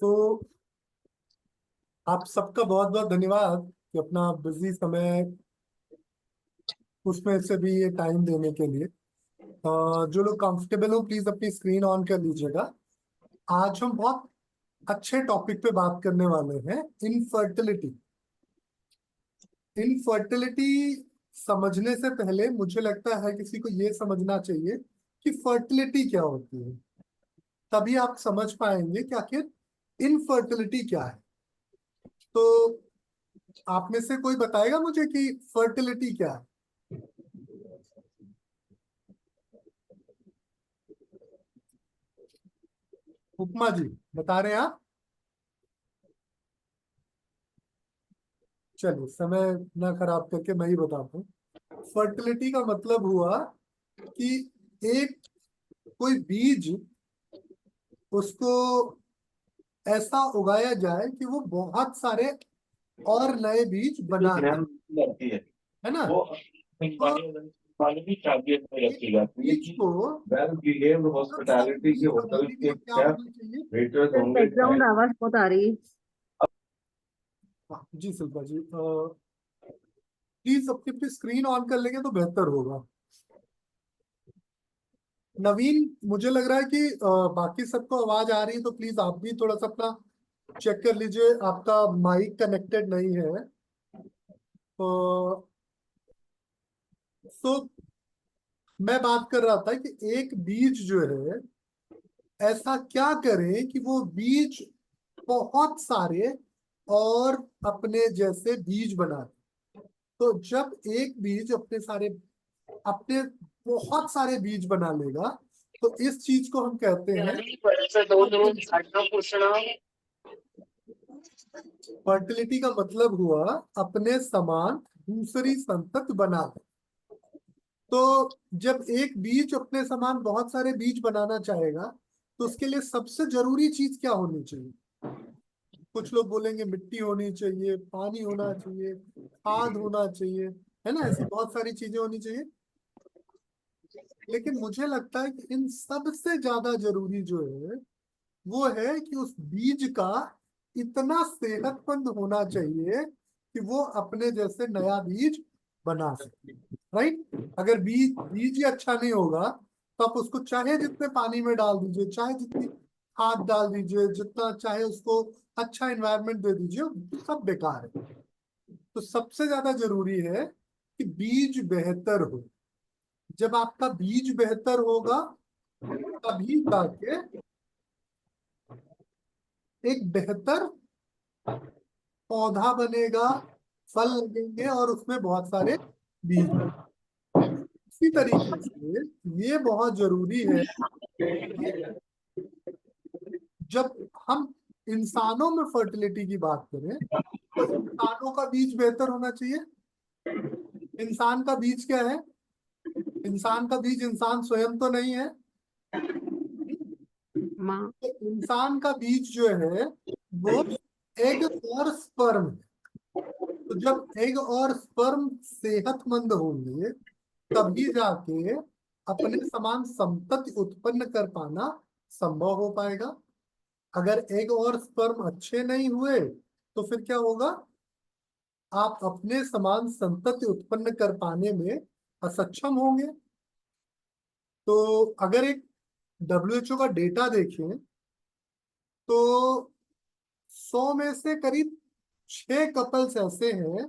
तो आप सबका बहुत बहुत धन्यवाद कि अपना बिजी समय उसमें से भी ये टाइम देने के लिए। जो लोग कंफर्टेबल हो प्लीज अपनी स्क्रीन ऑन कर लीजिएगा। आज हम बहुत अच्छे टॉपिक पे बात करने वाले हैं, इनफर्टिलिटी। इनफर्टिलिटी समझने से पहले मुझे लगता है किसी को ये समझना चाहिए कि फर्टिलिटी क्या होती है। तभी आप समझ पाएंगे कि आखिर इनफर्टिलिटी क्या है। तो आप में से कोई बताएगा मुझे कि फर्टिलिटी क्या है? उपमा जी बता रहे हैं आप? चलिए, समय ना खराब करके मैं ही बताता हूँ। फर्टिलिटी का मतलब हुआ कि एक कोई बीज, उसको ऐसा उगाया जाए कि वो बहुत सारे और नए बीज बना दे, मैम लगती है है ना? वो तो पानी की चाबियत में एक रखी जाती है बीज कि को, वेल बिहेव्ड मतलब सब हॉस्पिटैलिटी के बीज होटल बनाने के के लिए क्या शेफ होना चाहिए? वेटर्स सर होंगे बैकग्राउंड आवाज बहुत आ रही है। हाँ, जी शिल्पा जी, प्लीज अपनी अपनी स्क्रीन ऑन कर लेंगे तो बेहतर होगा। नवीन, मुझे लग रहा है कि बाकी सबको आवाज आ रही है, तो प्लीज आप भी थोड़ा सा अपना चेक कर लीजिए, आपका माइक कनेक्टेड नहीं है। सो मैं बात कर रहा था कि एक बीज जो है, ऐसा क्या करें कि वो बीज बहुत सारे और अपने जैसे बीज बना दे। तो जब एक बीज अपने बहुत सारे बीज बना लेगा, तो इस चीज को हम कहते हैं फर्टिलिटी। का मतलब हुआ अपने समान दूसरी संतति बना दे। तो जब एक बीज अपने समान बहुत सारे बीज बनाना चाहेगा, तो उसके लिए सबसे जरूरी चीज क्या होनी चाहिए? कुछ लोग बोलेंगे मिट्टी होनी चाहिए, पानी होना चाहिए, खाद होना चाहिए, है ना? ऐसी बहुत सारी चीजें होनी चाहिए। लेकिन मुझे लगता है कि इन सब से ज्यादा जरूरी जो है, वो है कि उस बीज का इतना सेहतमंद होना चाहिए कि वो अपने जैसे नया बीज बना सके। राइट? अगर बीज बीज ही अच्छा नहीं होगा, तो आप उसको चाहे जितने पानी में डाल दीजिए, चाहे जितनी खाद डाल दीजिए, जितना चाहे उसको अच्छा एनवायरनमेंट दे दीजिए, सब बेकार है। तो सबसे ज्यादा जरूरी है कि बीज बेहतर हो। जब आपका बीज बेहतर होगा, तभी जाके एक बेहतर पौधा बनेगा, फल लगेंगे और उसमें बहुत सारे बीज। इसी तरीके से ये बहुत जरूरी है कि जब हम इंसानों में फर्टिलिटी की बात करें, तो इंसानों का बीज बेहतर होना चाहिए। इंसान का बीज क्या है? इंसान का बीज इंसान स्वयं तो नहीं है। माँ। तो इंसान का बीज जो है, वो एग और स्पर्म है। तो जब एग और स्पर्म सेहतमंद होंगे, तभी जाके अपने समान संतति उत्पन्न कर पाना संभव हो पाएगा। अगर एग और स्पर्म अच्छे नहीं हुए, तो फिर क्या होगा? आप अपने समान संतति उत्पन्न कर पाने में असक्षम होंगे। तो अगर एक WHO का डेटा देखें, तो 100 में से करीब 6 कपल्स ऐसे हैं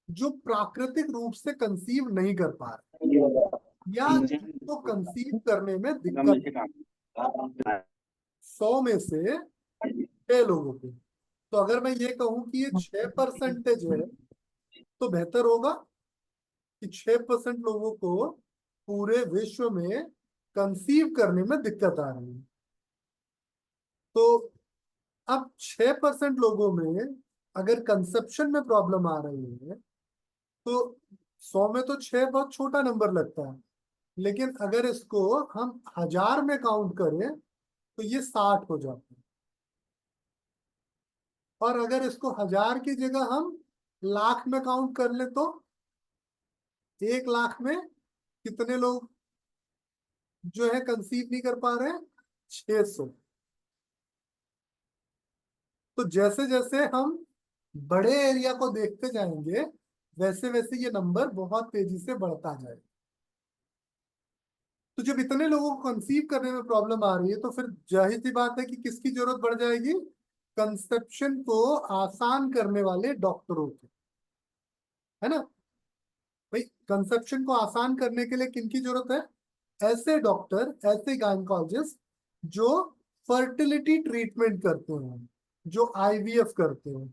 जो प्राकृतिक रूप से कंसीव नहीं कर पा रहे, या जिनको कंसीव करने में दिक्कत। 100 में से 6 लोगों को। तो अगर मैं ये कहूं कि ये 6% है, तो बेहतर होगा कि 6% लोगों को पूरे विश्व में कंसीव करने में दिक्कत आ रही है। तो अब 6% लोगों में अगर कंसेप्शन में प्रॉब्लम आ रही है, तो 100 में तो 6 बहुत छोटा नंबर लगता है। लेकिन अगर इसको हम 1000 में काउंट करें, तो ये 60 हो जाता है। और अगर इसको 1000 की जगह हम लाख में काउंट कर ले, तो 1 लाख में कितने लोग जो है कंसीव नहीं कर पा रहे हैं? 600। तो जैसे जैसे हम बड़े एरिया को देखते जाएंगे वैसे वैसे ये नंबर बहुत तेजी से बढ़ता जाएगा। तो जब इतने लोगों को कंसीव करने में प्रॉब्लम आ रही है तो फिर जाहिर सी बात है कि किसकी जरूरत बढ़ जाएगी? कंसेप्शन को आसान करने वाले डॉक्टरों की, है ना भाई। कंसेप्शन को आसान करने के लिए किनकी जरूरत है? ऐसे डॉक्टर, ऐसे गायनेकोलॉजिस्ट जो फर्टिलिटी ट्रीटमेंट करते हैं, जो आईवीएफ करते हैं।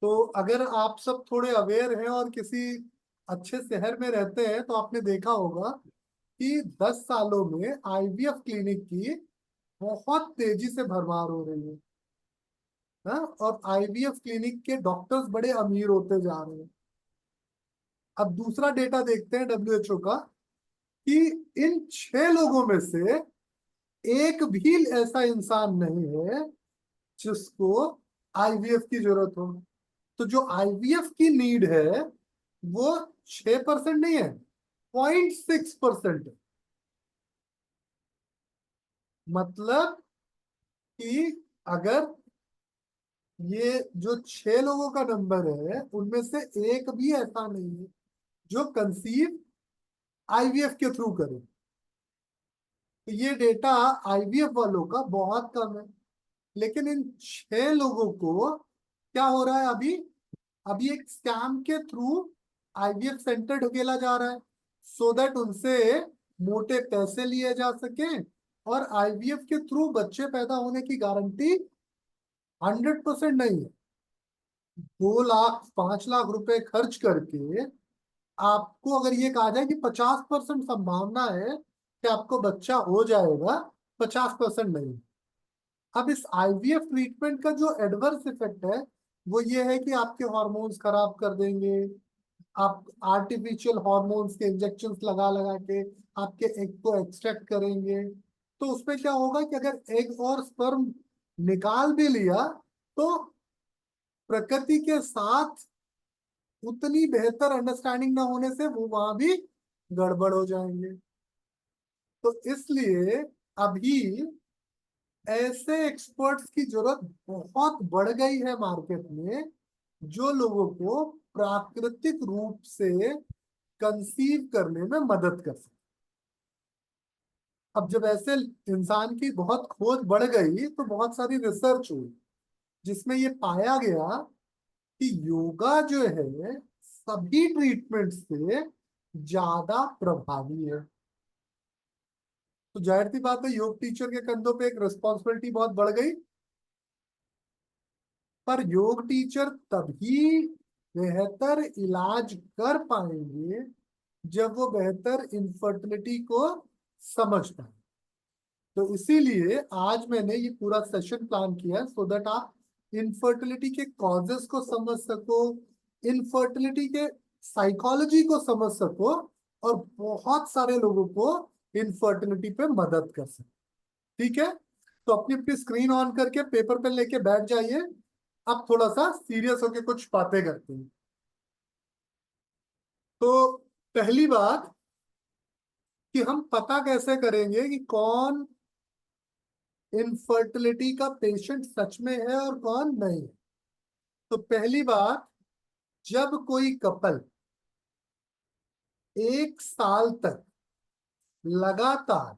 तो अगर आप सब थोड़े अवेयर हैं और किसी अच्छे शहर में रहते हैं तो आपने देखा होगा कि 10 सालों में आईवीएफ क्लिनिक की बहुत तेजी से भरमार हो रही है। हाँ, और आईवीएफ क्लिनिक के डॉक्टर्स बड़े अमीर होते जा रहे हैं। अब दूसरा डेटा देखते हैं डब्ल्यूएचओ का कि इन 6 लोगों में से एक भी ऐसा इंसान नहीं है जिसको आईवीएफ की जरूरत हो। तो जो आईवीएफ की नीड है वो 6% नहीं है, 0.6% है। मतलब कि अगर ये जो 6 लोगों का नंबर है उनमें से एक भी ऐसा नहीं है जो कंसीव आईवीएफ के थ्रू करे, तो ये डेटा आईवीएफ वालों का बहुत कम है। लेकिन इन 6 लोगों को क्या हो रहा है अभी? अभी एक स्कैम के थ्रू आईवीएफ सेंटर ढकेला जा रहा है सो दैट उनसे मोटे पैसे लिए जा सके, और आईवीएफ के थ्रू बच्चे पैदा होने की गारंटी 100% नहीं है। 2 लाख 5 लाख रुपए खर्च करके आपको अगर ये कहा जाए कि 50% संभावना है कि आपको बच्चा हो जाएगा, 50% नहीं। अब इस आईवीएफ ट्रीटमेंट का जो एडवर्स इफेक्ट है वो ये है कि आपके हार्मोन्स खराब कर देंगे। आप आर्टिफिशियल हार्मोन्स के इंजेक्शंस लगा लगा के आपके एग को एक्सट्रैक्ट करेंगे। तो उसमें क्या होगा कि अगर एग और स्पर्म निकाल भी लिया तो प्रकृति के साथ उतनी बेहतर अंडरस्टैंडिंग ना होने से वो वहां भी गड़बड़ हो जाएंगे। तो इसलिए अभी ऐसे एक्सपर्ट्स की जरूरत बहुत बढ़ गई है मार्केट में जो लोगों को प्राकृतिक रूप से कंसीव करने में मदद कर सके। अब जब ऐसे इंसान की बहुत खोज बढ़ गई तो बहुत सारी रिसर्च हुई जिसमें ये पाया गया कि योगा जो है सभी ट्रीटमेंट से ज्यादा प्रभावी है। तो जाहिर सी बात है योग टीचर के कंधों पे एक रिस्पॉन्सिबिलिटी बहुत बढ़ गई। पर योग टीचर तभी बेहतर इलाज कर पाएंगे जब वो बेहतर इनफर्टिलिटी को समझ पाए। तो इसीलिए आज मैंने ये पूरा सेशन प्लान किया सो दैट आप इनफर्टिलिटी के कॉजेस को समझ सको, इनफर्टिलिटी के साइकोलॉजी को समझ सको, और बहुत सारे लोगों को इनफर्टिलिटी पे मदद कर सको। ठीक है, तो अपनी अपनी स्क्रीन ऑन करके पेपर पेन लेके बैठ जाइए। अब थोड़ा सा सीरियस होके कुछ बातें करते हैं। तो पहली बात कि हम पता कैसे करेंगे कि कौन इनफर्टिलिटी का पेशेंट सच में है और कौन नहीं है। तो पहली बात, जब कोई कपल 1 साल तक लगातार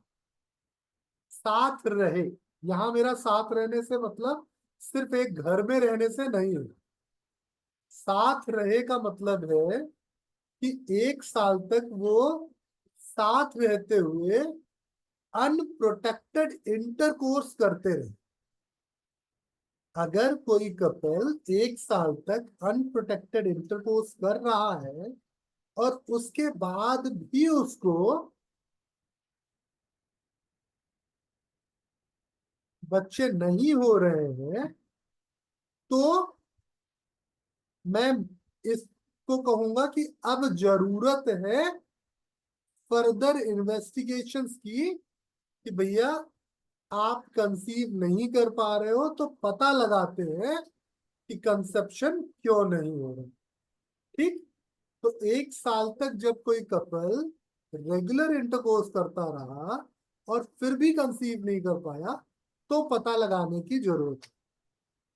साथ रहे, यहां मेरा साथ रहने से मतलब सिर्फ एक घर में रहने से नहीं है। साथ रहे का मतलब है कि 1 साल तक वो साथ रहते हुए अनप्रोटेक्टेड इंटरकोर्स करते रहे। अगर कोई कपल 1 साल तक अनप्रोटेक्टेड इंटरकोर्स कर रहा है और उसके बाद भी उसको बच्चे नहीं हो रहे हैं तो मैं इसको कहूंगा कि अब जरूरत है फर्दर इन्वेस्टिगेशंस की कि भैया आप कंसीव नहीं कर पा रहे हो तो पता लगाते हैं कि कंसेप्शन क्यों नहीं हो रहा। ठीक, तो 1 साल तक जब कोई कपल रेगुलर इंटरकोर्स करता रहा और फिर भी कंसीव नहीं कर पाया तो पता लगाने की जरूरत है।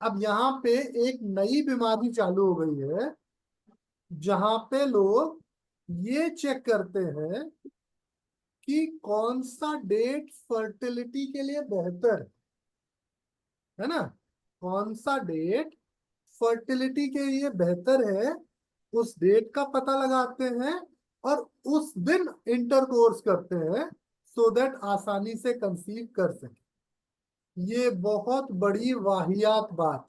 अब यहाँ पे एक नई बीमारी चालू हो गई है, जहां पे लोग ये चेक करते हैं कि कौन सा डेट फर्टिलिटी के लिए बेहतर है ना, कौन सा डेट फर्टिलिटी के लिए बेहतर है, उस डेट का पता लगाते हैं और उस दिन इंटरकोर्स करते हैं, सो दैट आसानी से कंसीव कर सके। ये बहुत बड़ी वाहियात बात,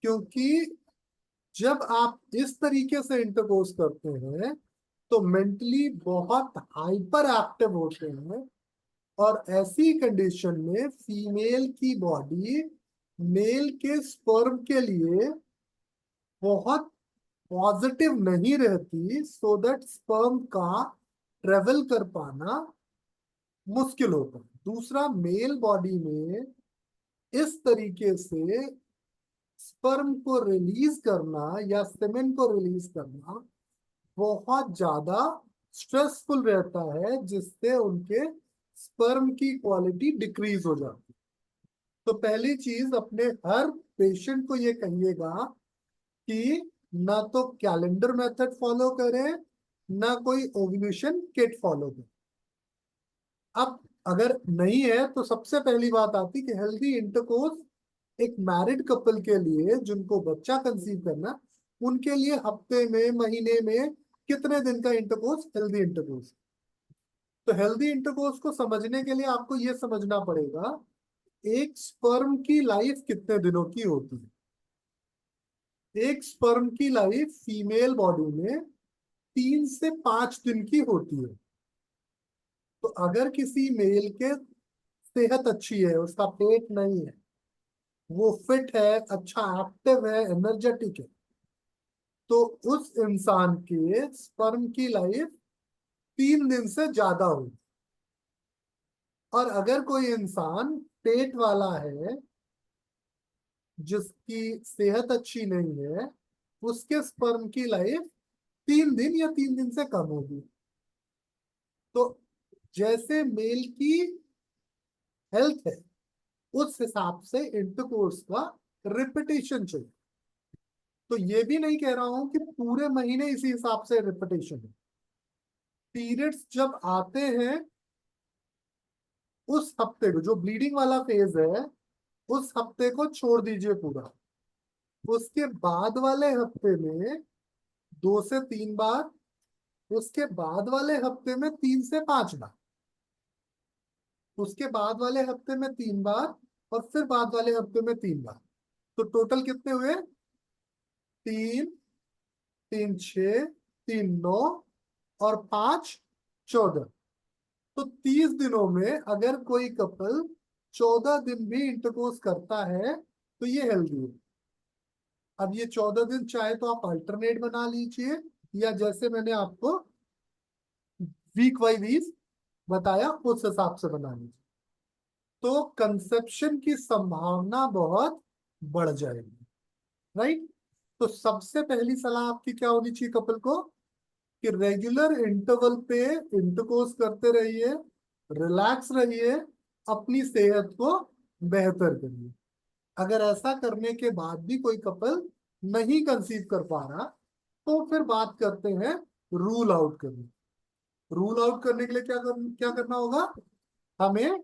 क्योंकि जब आप इस तरीके से इंटरकोर्स करते हैं तो मेंटली बहुत हाइपर एक्टिव होते हैं, और ऐसी कंडीशन में फीमेल की बॉडी मेल के स्पर्म के लिए बहुत पॉजिटिव नहीं रहती, सो दैट स्पर्म का ट्रेवल कर पाना मुश्किल होता है। दूसरा, मेल बॉडी में इस तरीके से स्पर्म को रिलीज करना या सेमेन को रिलीज करना बहुत ज्यादा स्ट्रेसफुल रहता है, जिससे उनके स्पर्म की क्वालिटी डिक्रीज हो जाती है। तो पहली चीज, अपने हर पेशेंट को ये कहिएगा कि ना तो कैलेंडर मेथड फॉलो करें, ना कोई ओव्यूलेशन किट फॉलो करें। अब अगर नहीं है तो सबसे पहली बात आती कि हेल्दी इंटरकोर्स एक मैरिड कपल के लिए, जिनको बच्चा कंसीव करना, उनके लिए हफ्ते में, महीने में कितने दिन का इंटरकोर्स हेल्दी इंटरकोर्स। तो हेल्दी इंटरकोर्स को समझने के लिए आपको यह समझना पड़ेगा एक स्पर्म की लाइफ कितने दिनों की होती है। एक स्पर्म की लाइफ फीमेल बॉडी में 3 से 5 दिन की होती है। तो अगर किसी मेल के सेहत अच्छी है, उसका पेट नहीं है, वो फिट है, अच्छा एक्टिव है, एनर्जेटिक है, तो उस इंसान के स्पर्म की लाइफ 3 दिन से ज्यादा होगी। और अगर कोई इंसान पेट वाला है, जिसकी सेहत अच्छी नहीं है, उसके स्पर्म की लाइफ 3 दिन या 3 दिन से कम होगी। तो जैसे मेल की हेल्थ है, उस हिसाब से इंटरकोर्स का रिपीटेशन चाहिए। तो ये भी नहीं कह रहा हूं कि पूरे महीने इसी हिसाब से रिपीटेशन है। पीरियड्स जब आते हैं, उस हफ्ते को, जो ब्लीडिंग वाला फेज है, उस हफ्ते को छोड़ दीजिए पूरा। उसके बाद वाले हफ्ते में 2 से 3 बार, उसके बाद वाले हफ्ते में 3 से 5 बार, उसके बाद वाले हफ्ते में 3 बार, और फिर बाद वाले हफ्ते में 3 बार। तो टोटल कितने हुए? 3, 3, 6, 3, 9, और 5, 14। तो 30 दिनों में अगर कोई कपल 14 दिन भी इंटरकोर्स करता है तो ये हेल्दी है। अब ये 14 दिन चाहे तो आप अल्टरनेट बना लीजिए, या जैसे मैंने आपको वीक वाई वीक बताया उस हिसाब से बना लीजिए, तो कंसेप्शन की संभावना बहुत बढ़ जाएगी। राइट? तो सबसे पहली सलाह आपकी क्या होनी चाहिए कपल को, कि रेगुलर इंटरवल पे इंटरकोर्स करते रहिए, रिलैक्स रहिए, अपनी सेहत को बेहतर करिए। अगर ऐसा करने के बाद भी कोई कपल नहीं कंसीव कर पा रहा, तो फिर बात करते हैं रूल आउट करने। रूल आउट करने के लिए क्या करना होगा? हमें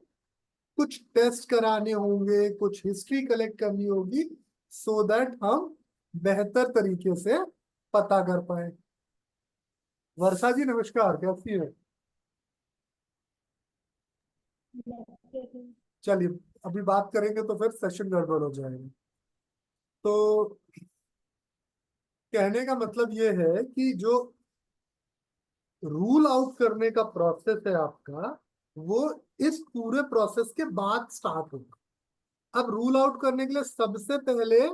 कुछ टेस्ट कराने होंगे, कुछ हिस्ट्री कलेक्ट करनी होगी, सो दैट हम बेहतर तरीके से पता कर पाए। वर्षा जी नमस्कार, कैसी है? चलिए, अभी बात करेंगे तो फिर सेशन गड़बड़ हो जाएगा। तो कहने का मतलब ये है कि जो रूल आउट करने का प्रोसेस है आपका, वो इस पूरे प्रोसेस के बाद स्टार्ट होगा। अब रूल आउट करने के लिए सबसे पहले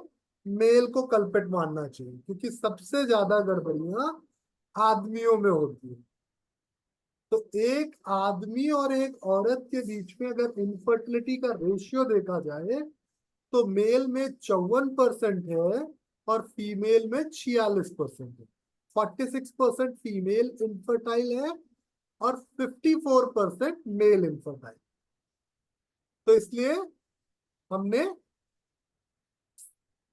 मेल को कल्पित मानना चाहिए, क्योंकि सबसे ज्यादा गड़बड़ियां आदमियों में होती है। तो एक आदमी और एक औरत के बीच में अगर इनफर्टिलिटी का रेशियो देखा जाए, तो मेल में 54% है और फीमेल में 46% है। 46% फीमेल इनफर्टाइल है और 54% मेल इनफर्टाइल। तो इसलिए हमने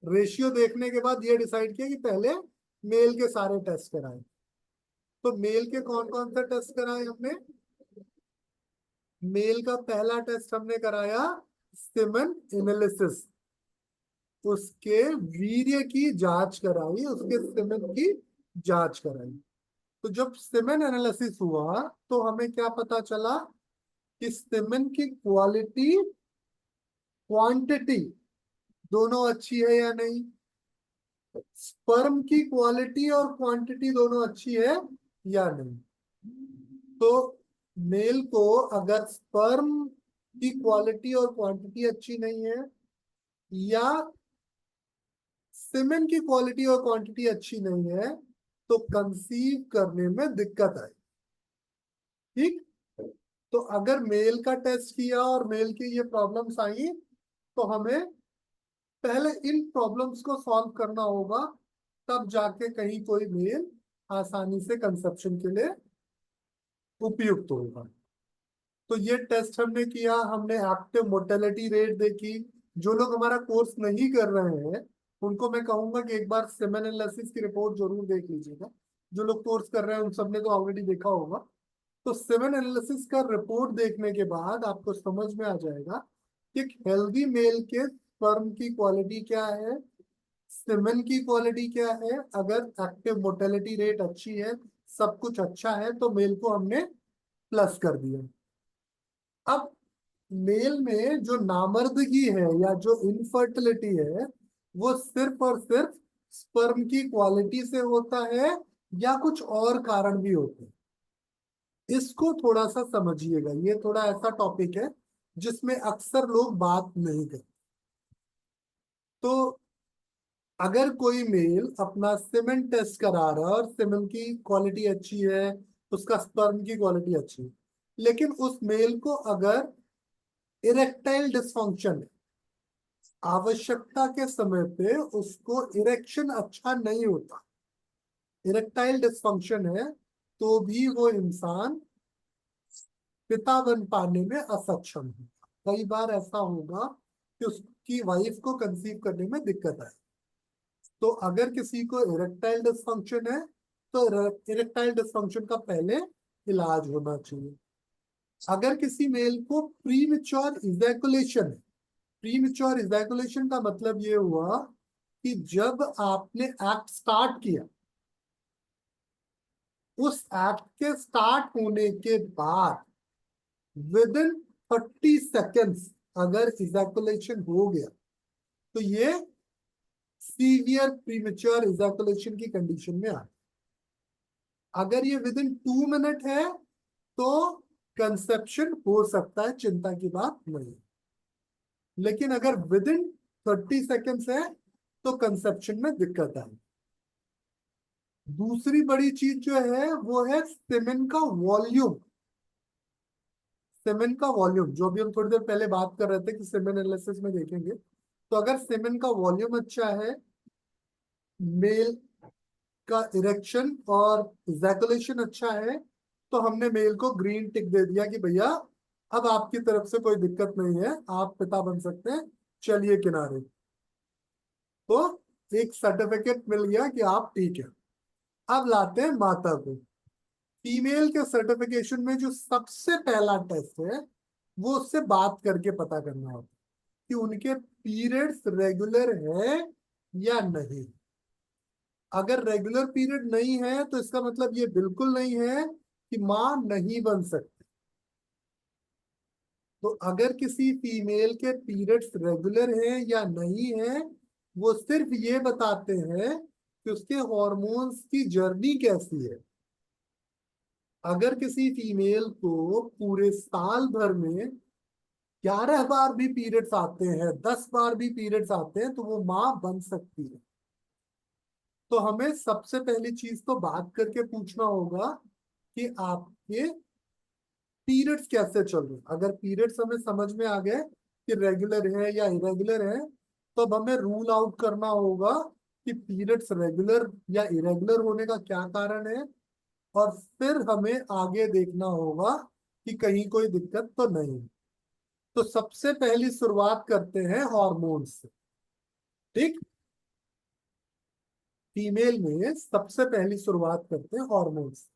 रेशियो देखने के बाद ये डिसाइड किया कि पहले मेल के सारे टेस्ट कराए। तो मेल के कौन कौन से टेस्ट कराए हमने? मेल का पहला टेस्ट हमने कराया सीमेन एनालिसिस, उसके वीर्य की जांच कराई, उसके सीमेन की जांच कराई। तो जब सीमेन एनालिसिस हुआ तो हमें क्या पता चला कि सीमेन की क्वालिटी क्वांटिटी दोनों अच्छी है या नहीं, स्पर्म की क्वालिटी और क्वांटिटी दोनों अच्छी है या नहीं। तो मेल को अगर स्पर्म की क्वालिटी और क्वांटिटी अच्छी नहीं है या सीमेन की क्वालिटी और क्वांटिटी अच्छी नहीं है तो कंसीव करने में दिक्कत आई। ठीक। तो अगर मेल का टेस्ट किया और मेल की ये प्रॉब्लम्स आई तो हमें पहले इन प्रॉब्लम्स को सॉल्व करना होगा, तब जाके कहीं कोई मेल आसानी से कंसेप्शन के लिए उपयुक्त होगा। तो ये टेस्ट हमने किया, हमने एक्टिव मोर्टेलिटी रेट देखी। जो लोग हमारा कोर्स नहीं कर रहे हैं उनको मैं कहूंगा कि एक बार सेमेन एनालिसिस की रिपोर्ट जरूर देख लीजिएगा। जो लोग कोर्स कर रहे हैं उन सबने तो ऑलरेडी देखा होगा। तो सेमेन एनालिसिस का रिपोर्ट देखने के बाद आपको समझ में आ जाएगा कि एक हेल्दी मेल के स्पर्म की क्वालिटी क्या है, सेमेन की क्वालिटी क्या है। अगर एक्टिव मोर्टेलिटी रेट अच्छी है, सब कुछ अच्छा है, तो मेल को हमने प्लस कर दिया। अब मेल में जो नामर्दगी है या जो इनफर्टिलिटी है वो सिर्फ और सिर्फ स्पर्म की क्वालिटी से होता है या कुछ और कारण भी होते हैं? इसको थोड़ा सा समझिएगा, ये थोड़ा ऐसा टॉपिक है जिसमें अक्सर लोग बात नहीं करते। तो अगर कोई मेल अपना सीमेन टेस्ट करा रहा है और सीमेन की क्वालिटी अच्छी है, उसका स्पर्म की क्वालिटी अच्छी है, लेकिन उस मेल को अगर इरेक्टाइल डिस्फंक्शन है, आवश्यकता के समय पे उसको इरेक्शन अच्छा नहीं होता, इरेक्टाइल डिस्फंक्शन है, तो भी वो इंसान पिता बन पाने में असक्षम है। कई बार ऐसा होगा कि उसकी वाइफ को कंसीव करने में दिक्कत आए। तो अगर किसी को इरेक्टाइल डिस्फंक्शन है तो इरेक्टाइल डिस्फंक्शन का पहले इलाज होना चाहिए। अगर किसी मेल को प्रीमेच्योर इजैकुलेशन है, प्रीमेच्योर इजैकुलेशन का मतलब ये हुआ कि जब आपने एक्ट स्टार्ट किया, उस एक्ट के स्टार्ट होने के बाद विद इन 30 सेकेंड्स अगर इजैकुलेशन हो गया तो ये सीवियर प्रीमेच्योर इजैकुलेशन की कंडीशन में आ। अगर ये विद इन 2 मिनट है तो कंसेप्शन हो सकता है, चिंता की बात नहीं। लेकिन अगर विद इन 30 सेकेंड्स है तो कंसेप्शन में दिक्कत आई। दूसरी बड़ी चीज जो है वो है सेमेन का वॉल्यूम। सेमेन का वॉल्यूम जो भी हम थोड़ी देर पहले बात कर रहे थे कि सेमेन एनालिसिस में देखेंगे, तो अगर सेमेन का वॉल्यूम अच्छा है, मेल का इरेक्शन और इजैकुलेशन अच्छा है, तो हमने मेल को ग्रीन टिक दे दिया कि भैया अब आपकी तरफ से कोई दिक्कत नहीं है, आप पिता बन सकते हैं, चलिए किनारे। तो एक सर्टिफिकेट मिल गया कि आप ठीक है। अब लाते हैं माता को। फीमेल के सर्टिफिकेशन में जो सबसे पहला टेस्ट है वो उससे बात करके पता करना होता है कि उनके पीरियड्स रेगुलर है या नहीं। अगर रेगुलर पीरियड नहीं है तो इसका मतलब ये बिल्कुल नहीं है कि मां नहीं बन सकती। तो अगर किसी फीमेल के पीरियड्स रेगुलर हैं या नहीं है, वो सिर्फ ये बताते हैं कि उसके हॉर्मोन्स की जर्नी कैसी है। अगर किसी फीमेल को पूरे साल भर में 11 बार भी पीरियड्स आते हैं, 10 बार भी पीरियड्स आते हैं, तो वो मां बन सकती है। तो हमें सबसे पहली चीज तो बात करके पूछना होगा कि आपके पीरियड्स कैसे चल रहे हैं। अगर पीरियड्स हमें समझ में आ गए कि रेगुलर है या इरेगुलर है, तो अब हमें रूल आउट करना होगा कि पीरियड्स रेगुलर या इरेगुलर होने का क्या कारण है, और फिर हमें आगे देखना होगा कि कहीं कोई दिक्कत तो नहीं। तो सबसे पहली शुरुआत करते हैं हार्मोन से। ठीक। फीमेल में सबसे पहली शुरुआत करते हैं हॉर्मोन्स।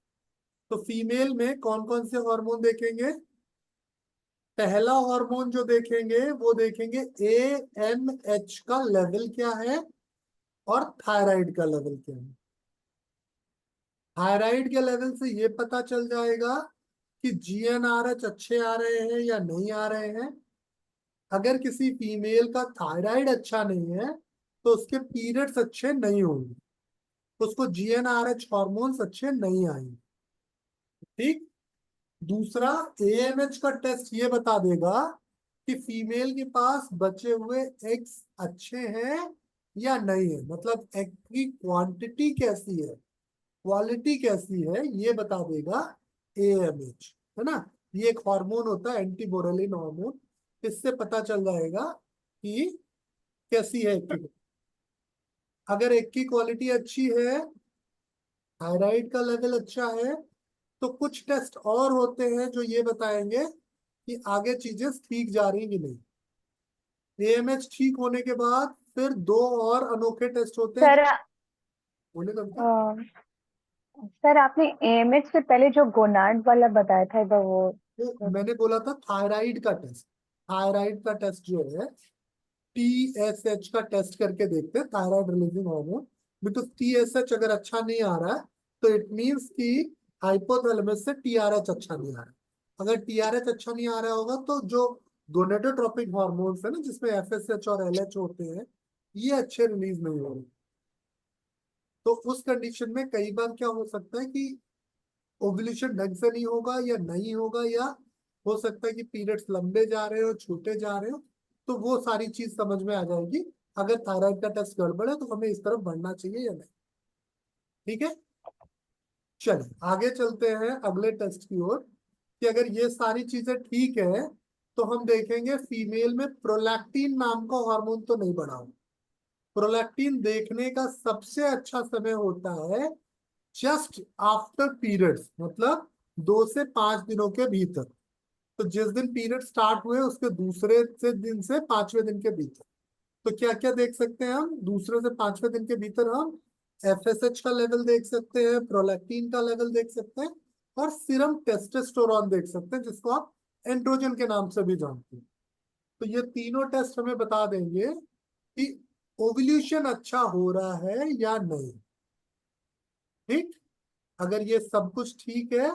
तो फीमेल में कौन कौन से हार्मोन देखेंगे? पहला हार्मोन जो देखेंगे वो देखेंगे AMH का लेवल क्या है और थायराइड का लेवल क्या है। थायराइड के लेवल से ये पता चल जाएगा कि GnRH अच्छे आ रहे हैं या नहीं आ रहे हैं। अगर किसी फीमेल का थायराइड अच्छा नहीं है तो उसके पीरियड्स अच्छे नहीं होंगे, उसको GnRH हॉर्मोन्स अच्छे नहीं आएंगे। ठीक। दूसरा, AMH का टेस्ट ये बता देगा कि फीमेल के पास बचे हुए एग्स अच्छे हैं या नहीं है, मतलब एग की क्वांटिटी कैसी है, क्वालिटी कैसी है, ये बता देगा AMH, है ना। ये एक हार्मोन होता है, एंटी बोरेलिन हार्मोन। इससे पता चल जाएगा कि कैसी है एग की। अगर एग की क्वालिटी अच्छी है, थायराइड का लेवल अच्छा है, तो कुछ टेस्ट और होते हैं जो ये बताएंगे कि आगे चीजें ठीक जा रही कि नहीं। AMH ठीक होने के बाद फिर दो और अनोखे टेस्ट होते हैं। सर बोले अ, सर आपने एएमएच से पहले जो गोनाड वाला बताया था एक बार वो। तो मैंने बोला था थायराइड का टेस्ट। थायराइड का टेस्ट जो है TSH का टेस्ट करके देखते हैं, thyroid releasing hormone. Because TSH अगर अच्छा नहीं आ रहा है तो इट मीन्स कि हाइपोथैलेमस से TRH अच्छा नहीं आ रहा है। अगर TRH अच्छा नहीं आ रहा होगा तो जो गोनेडोट्रोपिक हार्मोन्स है ना, जिसमें FSH और LH होते हैं, ये अच्छे रिलीज नहीं हो रहे। तो उस कंडीशन में कई बार क्या हो सकता है कि ओव्यूलेशन ढंग से नहीं होगा या नहीं होगा, या हो सकता है कि पीरियड्स लंबे जा रहे हो, छोटे जा रहे हो। तो वो सारी चीज समझ में आ जाएगी। अगर थायराइड का टेस्ट गड़बड़ है तो हमें इस तरफ बढ़ना चाहिए या नहीं। ठीक है, चलिए आगे चलते हैं अगले टेस्ट की ओर कि अगर ये सारी चीजें ठीक है तो हम देखेंगे फीमेल में प्रोलैक्टिन नाम का हार्मोन तो नहीं बढ़ा हो। प्रोलैक्टिन देखने का सबसे अच्छा समय होता है जस्ट आफ्टर पीरियड्स, मतलब 2 से 5 दिनों के भीतर। तो जिस दिन पीरियड स्टार्ट हुए उसके दूसरे से दिन से 5वें दिन के भीतर। तो क्या क्या देख सकते हैं हम दूसरे से 5वें दिन के भीतर? हम FSH का लेवल देख सकते हैं, प्रोलैक्टिन का लेवल देख सकते हैं, और सीरम टेस्टोस्टेरोन देख सकते हैं, जिसको आप एंड्रोजन के नाम से भी जानते हैं। तो ये तीनों टेस्ट हमें बता देंगे कि ओव्यूलेशन अच्छा हो रहा है या नहीं। ठीक। अगर ये सब कुछ ठीक है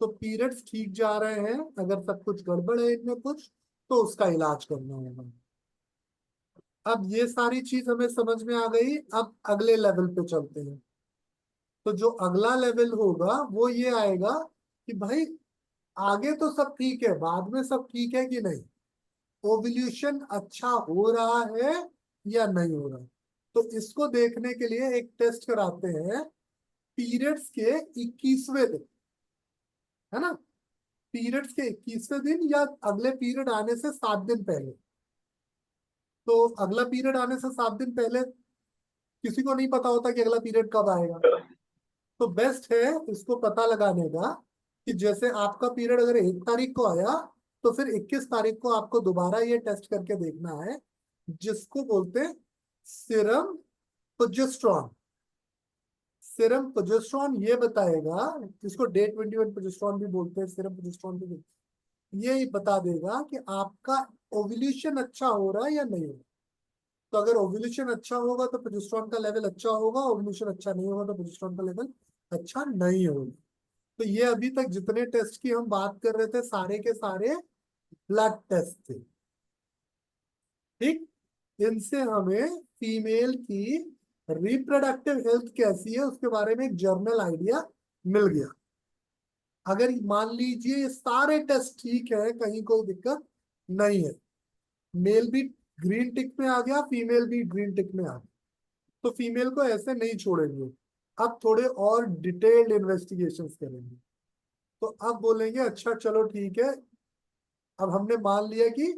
तो पीरियड्स ठीक जा रहे हैं। अगर सब कुछ गड़बड़ है इनमें कुछ, तो उसका इलाज करना होगा। अब ये सारी चीज हमें समझ में आ गई। अब अगले लेवल पे चलते हैं। तो जो अगला लेवल होगा वो ये आएगा कि भाई आगे तो सब ठीक है, बाद में सब ठीक है कि नहीं, ओव्यूलेशन अच्छा हो रहा है या नहीं हो रहा। तो इसको देखने के लिए एक टेस्ट कराते हैं पीरियड्स के 21वें दिन, है ना। पीरियड्स के 21वें दिन या अगले पीरियड आने से 7 दिन पहले। तो अगला पीरियड आने से 7 दिन पहले किसी को नहीं पता होता कि अगला पीरियड कब आएगा। तो बेस्ट है इसको पता लगाने का कि जैसे आपका पीरियड अगर 1 तारीख को आया तो फिर 21 तारीख को आपको दोबारा ये टेस्ट करके देखना है, जिसको बोलते हैं सीरम प्रोजेस्टेरॉन। सीरम प्रोजेस्टेरॉन ये बताएगा, इसको Day 21 प्रोजेस्टेरॉन भी बोलते हैं, सीरम प्रोजेस्टेरॉन भी बोलते हैं। ये बता देगा कि आपका ओव्यूलेशन अच्छा हो रहा है या नहीं हो रहा। तो अगर ओव्यूलेशन अच्छा होगा तो प्रोजेस्टेरॉन का लेवल अच्छा होगा, ओव्यूलेशन अच्छा नहीं होगा तो प्रोजेस्टेरॉन का लेवल अच्छा नहीं होगा। तो ये अभी तक जितने टेस्ट की हम बात कर रहे थे सारे के सारे ब्लड टेस्ट थे। ठीक। इनसे हमें फीमेल की रिप्रोडक्टिव हेल्थ कैसी है उसके बारे में एक जर्नल आइडिया मिल गया। अगर मान लीजिए ये सारे टेस्ट ठीक है, कहीं कोई दिक्कत नहीं है, मेल भी ग्रीन टिक में आ गया, फीमेल भी ग्रीन टिक में आ गया, तो फीमेल को ऐसे नहीं छोड़ेंगे। अब थोड़े और डिटेल्ड इन्वेस्टिगेशंस करेंगे। तो अब बोलेंगे अच्छा चलो ठीक है, अब हमने मान लिया कि